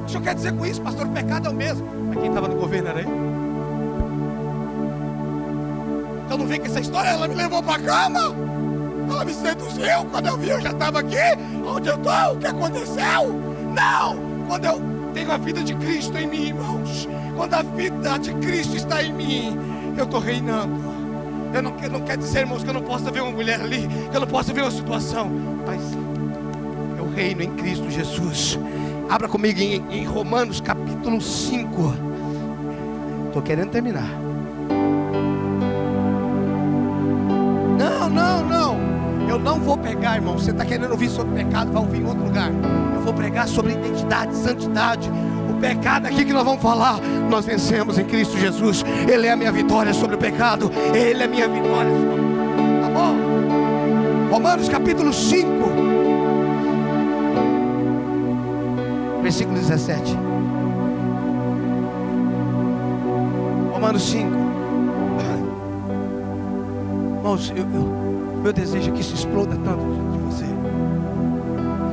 O que o senhor quer dizer com isso, pastor? O pecado é o mesmo. Mas quem estava no governo era ele. Então não vem com essa história. Ela me levou para a cama. Ela me seduziu. Quando eu vi, eu já estava aqui. Onde eu estou? O que aconteceu? Não! Quando eu tenho a vida de Cristo em mim, irmãos. Quando a vida de Cristo está em mim, eu estou reinando. Não quer dizer, irmãos, que eu não possa ver uma mulher ali, que eu não possa ver uma situação. Mas eu reino em Cristo Jesus. Abra comigo em Romanos capítulo 5. Estou querendo terminar. Não. Eu não vou pregar, irmão. Você está querendo ouvir sobre pecado, vai ouvir em outro lugar. Eu vou pregar sobre identidade, santidade. O pecado aqui que nós vamos falar, nós vencemos em Cristo Jesus. Ele é a minha vitória sobre o pecado. Ele é a minha vitória sobre... Tá bom? Romanos capítulo 5, versículo 17. Romanos 5. Irmãos, meu desejo é que isso exploda tanto de você.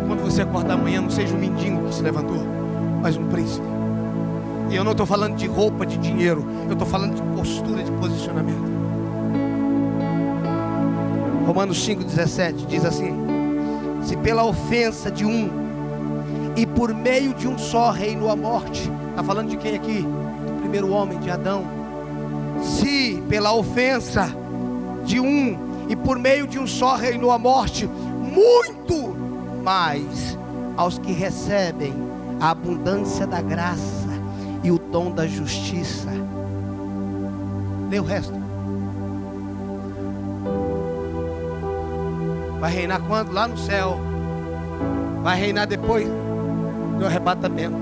Quando você acordar amanhã, não seja um mendigo que se levantou, mas um príncipe. E eu não estou falando de roupa, de dinheiro. Eu estou falando de postura, de posicionamento. Romanos 5,17 diz assim: Se pela ofensa de um, e por meio de um só reinou a morte. Está falando de quem aqui? Do primeiro homem, de Adão. Se pela ofensa de um, e por meio de um só reinou a morte, muito mais aos que recebem a abundância da graça e o dom da justiça. Lê o resto. Vai reinar quando? Lá no céu. Vai reinar depois do arrebatamento.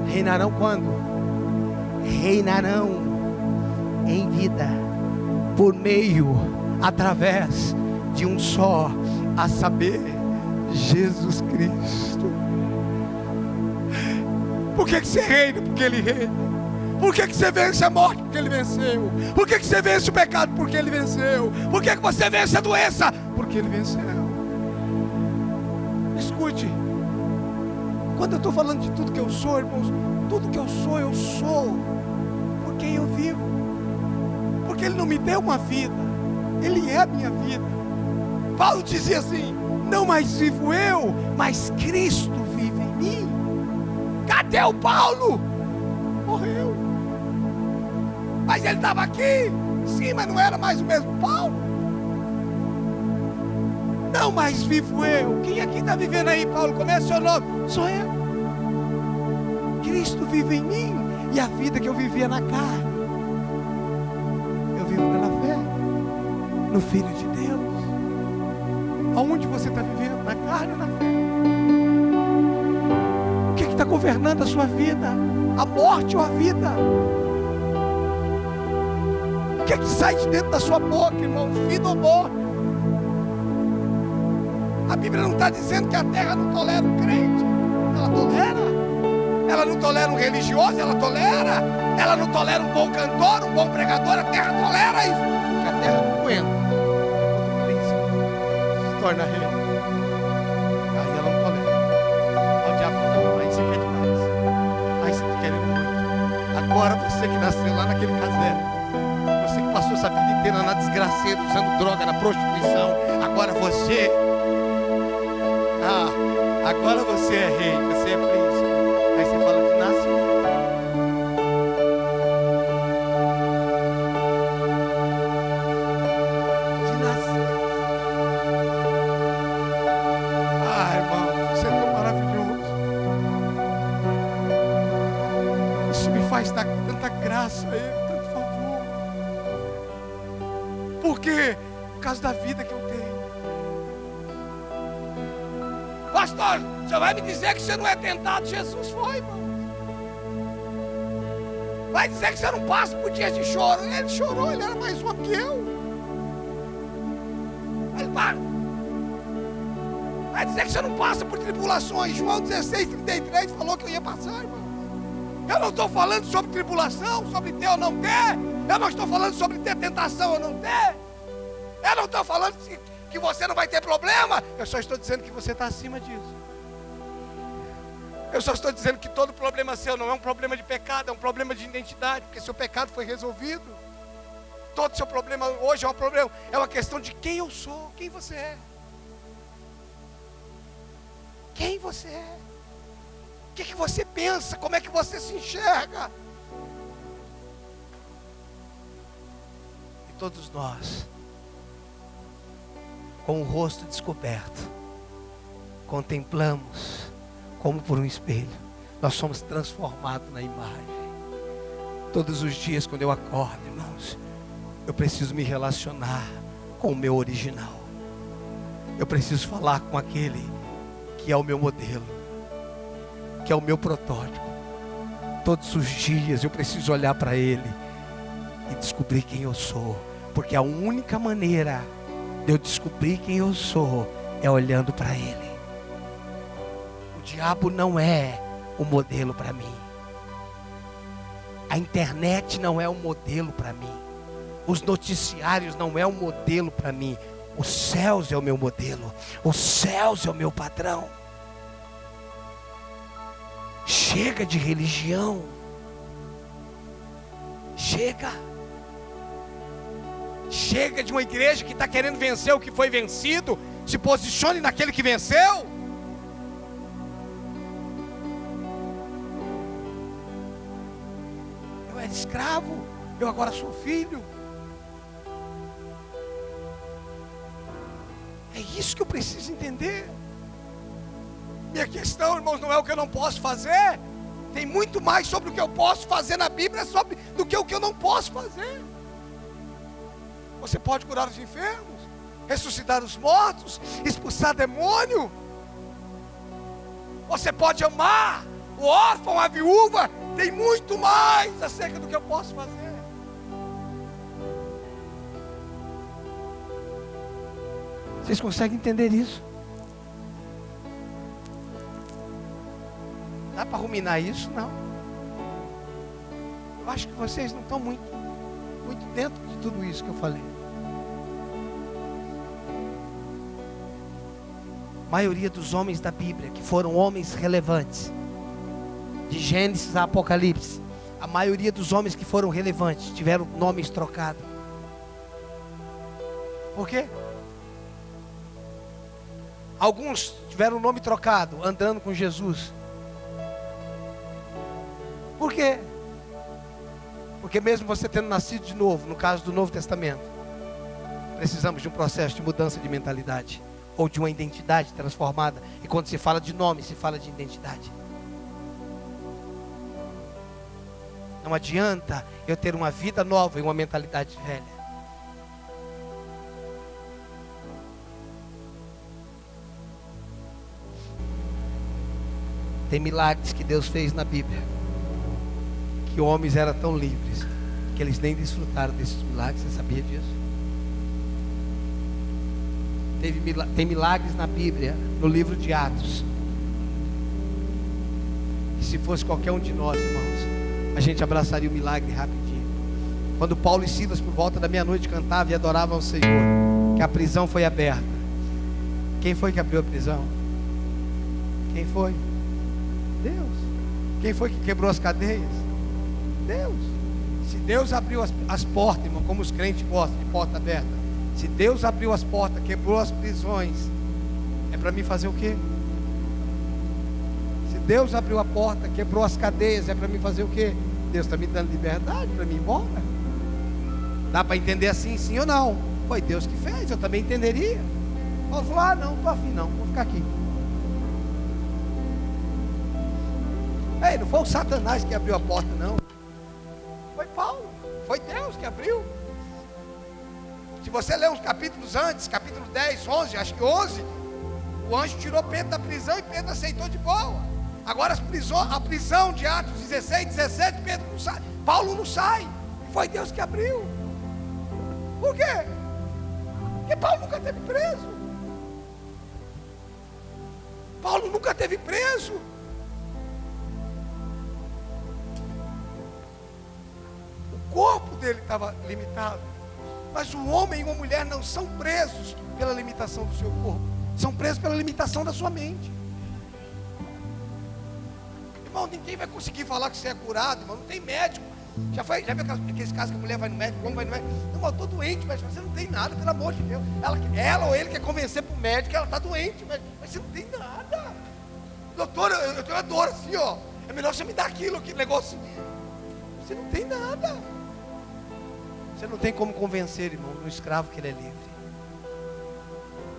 Reinarão quando? Reinarão em vida, por meio, através de um só, a saber, Jesus Cristo. Por que você reina? Porque Ele reina. Por que você vence a morte? Porque Ele venceu. Por que você vence o pecado? Porque Ele venceu. Por que você vence a doença? Porque Ele venceu. Escute, quando eu estou falando de tudo que eu sou, irmãos, tudo que eu sou por quem eu vivo. Porque Ele não me deu uma vida, Ele é a minha vida. Paulo dizia assim: não mais vivo eu, mas Cristo vive em mim. Cadê o Paulo? Morreu. Mas ele estava aqui, sim, mas não era mais o mesmo Paulo. Não mais vivo eu. Quem aqui está vivendo aí, Paulo? Como é seu nome? Sou eu. Cristo vive em mim. E a vida que eu vivia na carne, eu vivo pela fé no Filho de Deus. Aonde você está vivendo? Na carne ou na fé? O que está governando a sua vida? A morte ou a vida? O que sai de dentro da sua boca, irmão? Vida ou morte? A Bíblia não está dizendo que a terra não tolera um crente. Ela tolera. Ela não tolera um religioso, ela tolera. Ela não tolera um bom cantor, um bom pregador. A terra tolera isso. Porque a terra não aguenta. Quando o príncipe se torna rei, aí ela não tolera. Aí o diabo fala: não, aí você quer demais. Aí você está querendo muito. Agora você que nasceu lá naquele casebre, você que passou essa vida inteira na desgraceira, usando droga, na prostituição, agora você é rei, você é príncipe. Aí você fala de nascimento. De nascimento. Ah, irmão, você é tão maravilhoso. Isso me faz dar tanta graça a Ele, tanto favor. Por quê? Por causa da vida que eu tenho. Pastor, você vai me dizer que você não é tentado? Jesus foi, irmão. Vai dizer que você não passa por dias de choro? Ele chorou, ele era mais homem que eu. Vai dizer que você não passa por tribulações? João 16:33 falou que eu ia passar, irmão. Eu não estou falando sobre tribulação, sobre ter ou não ter. Eu não estou falando sobre ter tentação ou não ter. Eu não estou falando que você não vai ter problema. Eu só estou dizendo que você está acima disso. Eu só estou dizendo que todo problema seu não é um problema de pecado, é um problema de identidade, porque seu pecado foi resolvido. Todo seu problema hoje é um problema, é uma questão de quem eu sou, quem você é. Quem você é? O que você pensa? Como é que você se enxerga? E todos nós, com o rosto descoberto, contemplamos como por um espelho, nós somos transformados na imagem. Todos os dias quando eu acordo, irmãos, eu preciso me relacionar com o meu original. Eu preciso falar com aquele que é o meu modelo, que é o meu protótipo. Todos os dias eu preciso olhar para ele e descobrir quem eu sou, porque a única maneira de eu descobrir quem eu sou é olhando para ele. O diabo não é o modelo para mim. A internet não é um modelo para mim. Os noticiários não é um modelo para mim. Os céus é o meu modelo. Os céus é o meu padrão. Chega de religião. Chega. Chega de uma igreja que está querendo vencer o que foi vencido. Se posicione naquele que venceu. Eu era escravo, eu agora sou filho. É isso que eu preciso entender. Minha questão, irmãos, não é o que eu não posso fazer. Tem muito mais sobre o que eu posso fazer na Bíblia do que o que eu não posso fazer. Você pode curar os enfermos, ressuscitar os mortos, expulsar demônio. Você pode amar o órfão, a viúva. Tem muito mais acerca do que eu posso fazer. Vocês conseguem entender isso? Dá para ruminar isso? Não. Eu acho que vocês não estão muito dentro de tudo isso que eu falei. A maioria dos homens da Bíblia, que foram homens relevantes, de Gênesis a Apocalipse, a maioria dos homens que foram relevantes tiveram nomes trocados. Por quê? Alguns tiveram o nome trocado andando com Jesus. Por quê? Porque mesmo você tendo nascido de novo, no caso do Novo Testamento, precisamos de um processo de mudança de mentalidade, ou de uma identidade transformada. E quando se fala de nome, se fala de identidade. Não adianta eu ter uma vida nova e uma mentalidade velha. Tem milagres que Deus fez na Bíblia, que homens eram tão livres que eles nem desfrutaram desses milagres. Você sabia disso? Tem milagres na Bíblia, no livro de Atos, que se fosse qualquer um de nós, irmãos, a gente abraçaria o milagre rapidinho. Quando Paulo e Silas por volta da meia-noite cantavam e adoravam ao Senhor, que a prisão foi aberta. Quem foi que abriu a prisão? Quem foi? Deus. Quem foi que quebrou as cadeias? Deus. Se Deus abriu as portas, irmão, como os crentes gostam de porta aberta, se Deus abriu as portas, quebrou as prisões, é para mim fazer o quê? Se Deus abriu a porta, quebrou as cadeias, é para mim fazer o quê? Deus está me dando liberdade para mim ir embora. Dá para entender assim, sim ou não? Foi Deus que fez, eu também entenderia. Paulo falou, não estou afim não, vou ficar aqui. Ei, não foi o Satanás que abriu a porta não. Foi Paulo, foi Deus que abriu. Se você ler uns capítulos antes, capítulo 10, 11, acho que 11, o anjo tirou Pedro da prisão e Pedro aceitou de boa. Agora a prisão de Atos 16, 17, Pedro não sai, Paulo não sai. Foi Deus que abriu. Por quê? Porque Paulo nunca esteve preso. Paulo nunca esteve preso. O corpo dele estava limitado. Mas um homem e uma mulher não são presos pela limitação do seu corpo. São presos pela limitação da sua mente. Irmão, ninguém vai conseguir falar que você é curado, irmão. Não tem médico. Já viu aqueles casos que a mulher vai no médico, o homem vai no médico? Não, eu estou doente, mas você não tem nada, pelo amor de Deus. Ela ou ele quer convencer para o médico que ela está doente, mas você não tem nada. Doutor, eu tenho uma dor assim, ó. É melhor você me dar aquele negócio. Você não tem nada. Você não tem como convencer, irmão, no escravo que ele é livre.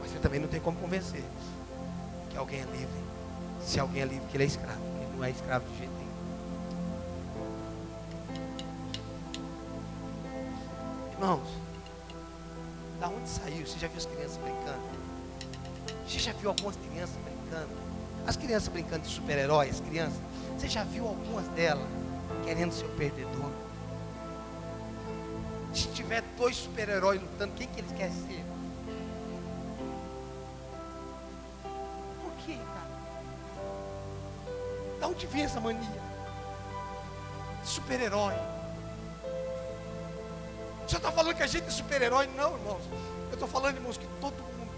Mas você também não tem como convencer que alguém é livre. Se alguém é livre, que ele é escravo. Ele não é escravo de jeito nenhum. Irmãos, da onde saiu? Você já viu as crianças brincando? Você já viu algumas crianças brincando? As crianças brincando de super-herói, as crianças. Você já viu algumas delas querendo ser o perdedor? Se tiver dois super-heróis lutando, quem que eles querem ser? Por quê, cara? Da onde vem essa mania? Super-herói. Você está falando que a gente é super-herói? Não, irmãos. Eu estou falando, irmãos, que todo mundo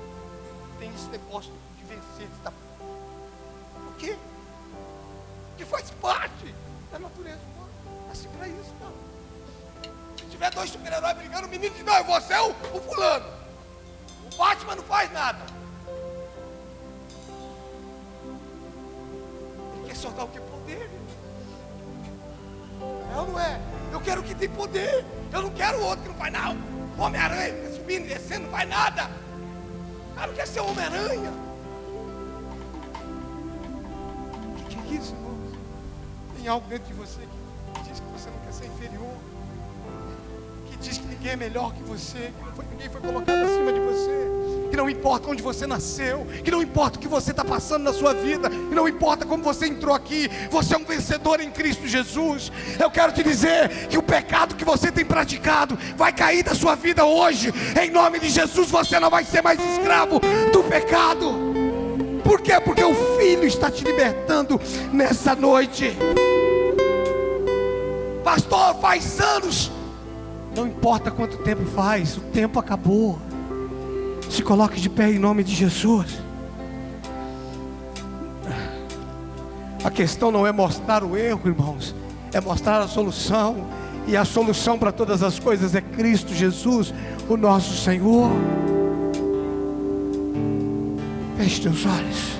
tem esse negócio de vencer. Por quê? Que faz parte da natureza humana. Assim para isso, mano. Se tiver dois super-heróis brigando, o menino diz, não, eu vou ser o fulano. O Batman não faz nada. só dá o que? Poder. É ou não é? Eu quero o que tem poder. Eu não quero o outro que não faz nada. Homem-Aranha fica subindo e descendo, não faz nada. Eu não quero ser Homem-Aranha. O que é isso, irmão? Tem algo dentro de você que diz que você não quer ser inferior, que diz que ninguém é melhor que você, que ninguém foi colocado acima de você, que não importa onde você nasceu, que não importa o que você está passando na sua vida, que não importa como você entrou aqui, você é um vencedor em Cristo Jesus. Eu quero te dizer que o pecado que você tem praticado vai cair da sua vida hoje, em nome de Jesus. Você não vai ser mais escravo do pecado. Por quê? Porque o Filho está te libertando nessa noite. Pastor, faz anos. Não importa quanto tempo faz, o tempo acabou. Se coloque de pé em nome de Jesus. A questão não é mostrar o erro, irmãos, é mostrar a solução. E a solução para todas as coisas é Cristo Jesus, o nosso Senhor. Feche teus olhos.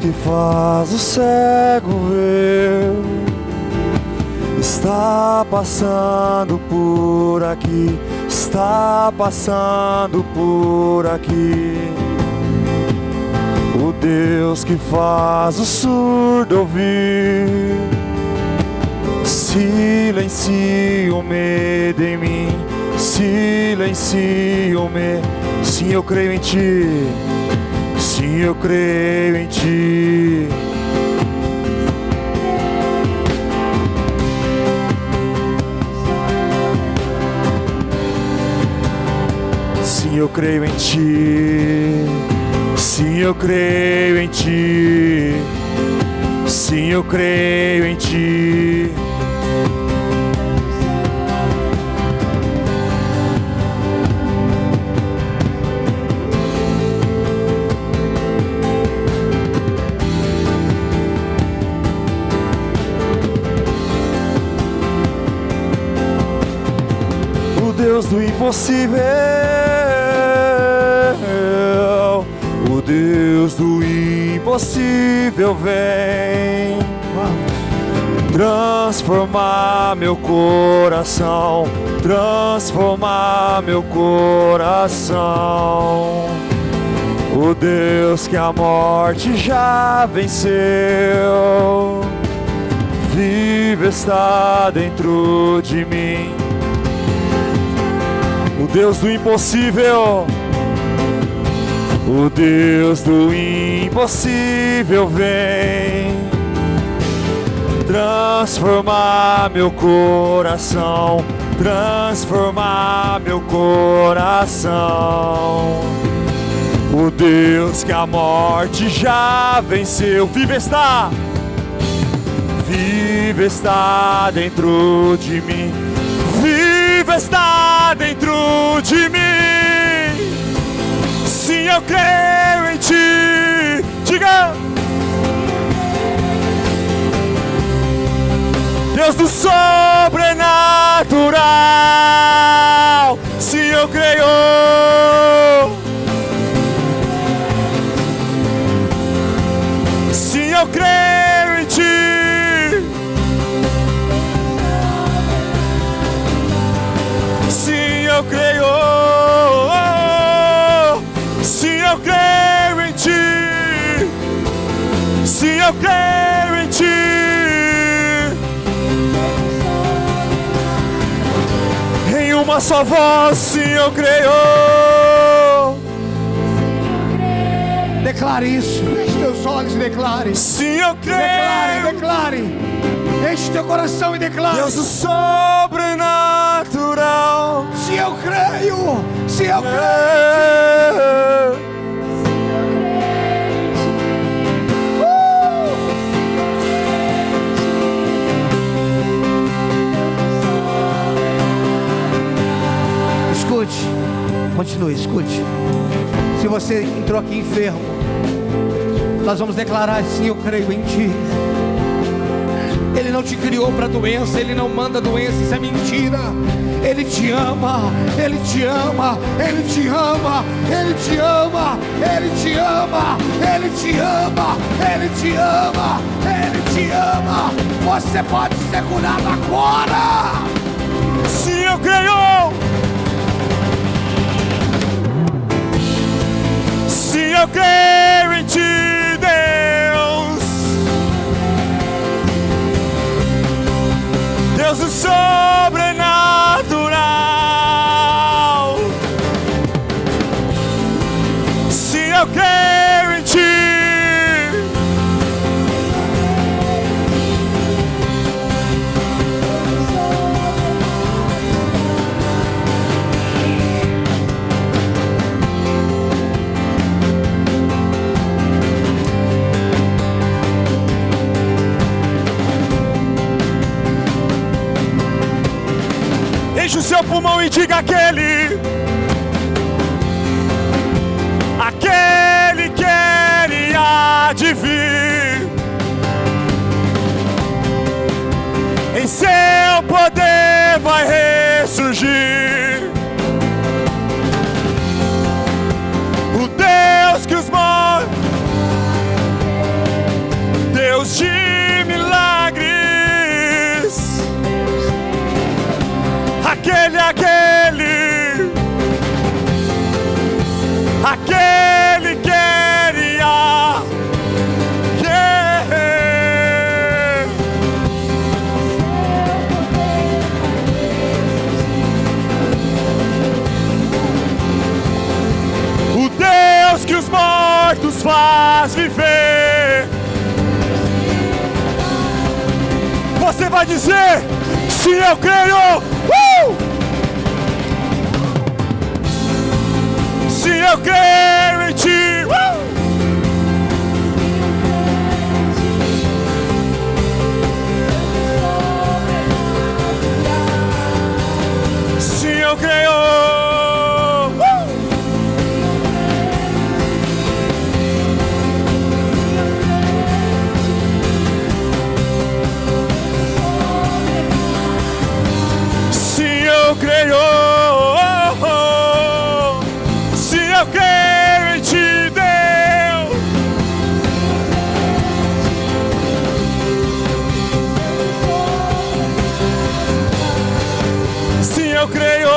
Que faz o cego ver, está passando por aqui, está passando por aqui. O Deus que faz o surdo ouvir, silencia o medo em mim, silencia o medo. Sim, eu creio em Ti. Sim, eu creio em Ti. Sim, eu creio em Ti. Sim, eu creio em Ti. Sim, eu creio em Ti. Deus do impossível, o Deus do impossível vem transformar meu coração, transformar meu coração. O Deus que a morte já venceu, vive está dentro de mim. O Deus do impossível, o Deus do impossível vem transformar meu coração, transformar meu coração. O Deus que a morte já venceu, vive está dentro de mim. Vive está dentro de mim. Sim, eu creio em Ti. Diga. Deus do sobrenatural. Sim, eu creio. Sim, eu creio em Ti. Eu creio, sim, eu creio em Ti, sim, eu creio em Ti. Em uma só voz, sim, eu creio. Declare isso, feche teus olhos e declare. Sim, eu creio. Declare. Enche teu coração e declare. Deus do sobrenatural. Se eu creio, se eu creio. continue, escute. Se você entrou aqui enfermo, nós vamos declarar assim: eu creio em Ti. Ele não te criou para doença, Ele não manda doença, isso é mentira. Ele te ama, Ele te ama, Ele te ama, Ele te ama, Ele te ama, Ele te ama, Ele te ama, Ele te ama. Você pode ser curado agora. Sim, eu creio. Sim, eu creio em Ti, Deus. Deus do sobrenatural. Sim, eu creio em Ti. Enche o seu pulmão e diga: aquele que Ele há de vir, em seu poder vai ressurgir. O Deus que os mortos, Deus de milagres, aquele que Ele há. O Deus que os mortos faz viver. Você vai dizer: sim, eu creio. Sim, eu creio em Ti. Sim, eu creio. Sim, eu creio. Eu creio em Ti, Deus. Sim, eu creio.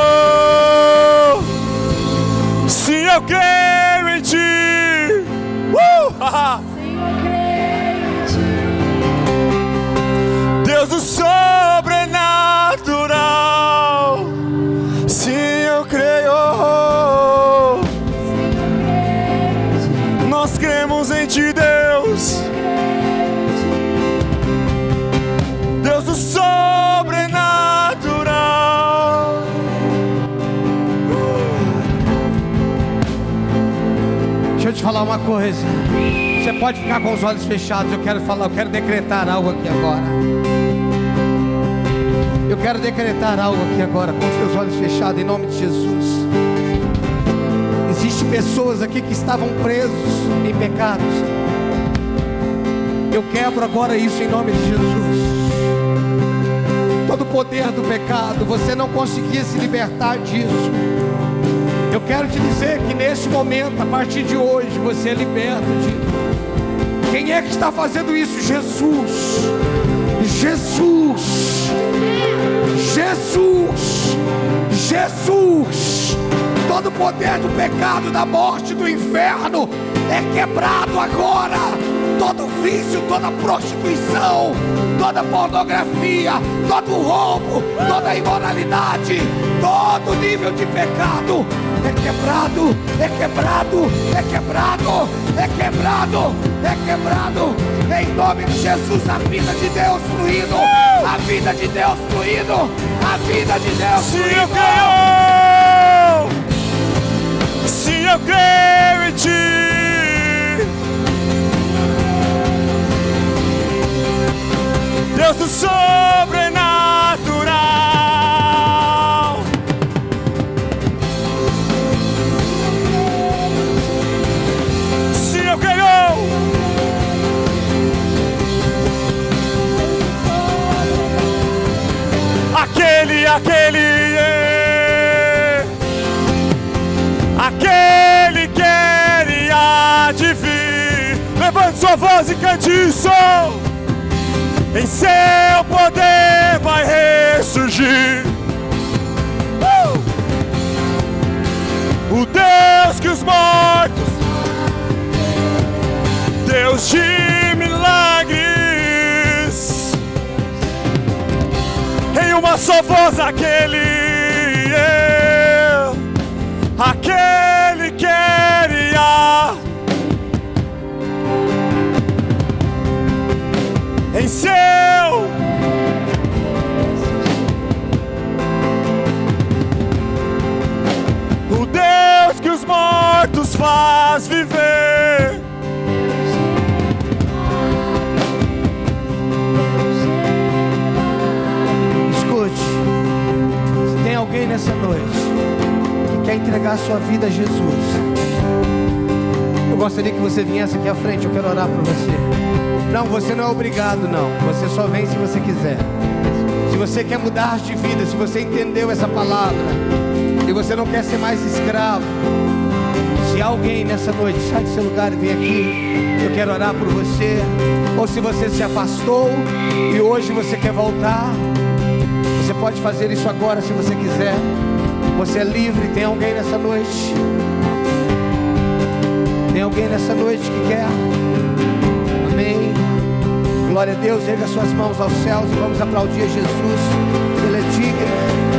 Sim, eu creio em Ti. Sim, eu creio em Ti. Deus do sobrenatural. Sim, eu creio. Nós cremos em Ti, Deus. Deus do sobrenatural. Deixa eu te falar uma coisa. Você pode ficar com os olhos fechados. Eu quero decretar algo aqui agora. Eu quero decretar algo aqui agora com os seus olhos fechados, em nome de Jesus. Existem pessoas aqui que estavam presos em pecados. Eu quebro agora isso em nome de Jesus. Todo o poder do pecado, você não conseguia se libertar disso. Eu quero te dizer que nesse momento, a partir de hoje, você é liberto disso. Quem é que está fazendo isso? Jesus. Jesus. Jesus. Jesus. Todo o poder do pecado, da morte, do inferno é quebrado agora. Todo vício, toda prostituição, toda pornografia, todo roubo, toda imoralidade, todo nível de pecado é quebrado, é quebrado, é quebrado, é quebrado, é quebrado. Em nome de Jesus, a vida de Deus fluindo, a vida de Deus fluindo, a vida de Deus fluindo. Sim, eu creio. Sim, eu creio em Ti. Deus do sobrenatural. aquele que era e há de vir. Levante sua voz e cante isso. Em seu poder vai ressurgir. O Deus que os mortos, Deus de milagres, em uma só voz aquele que era em seu o Deus que os mortos faz viver. Escute, se tem alguém nessa noite que quer entregar sua vida a Jesus, eu gostaria que você viesse aqui à frente. Eu quero orar por você. Não, você não é obrigado, não. Você só vem se você quiser. Se você quer mudar de vida, se você entendeu essa palavra e você não quer ser mais escravo, se alguém nessa noite sai do seu lugar e vem aqui, eu quero orar por você. Ou se você se afastou e hoje você quer voltar, você pode fazer isso agora se você quiser. Você é livre. Tem alguém nessa noite? Tem alguém nessa noite que quer? Amém. Glória a Deus. Erga suas mãos aos céus e vamos aplaudir Jesus. Ele é digno.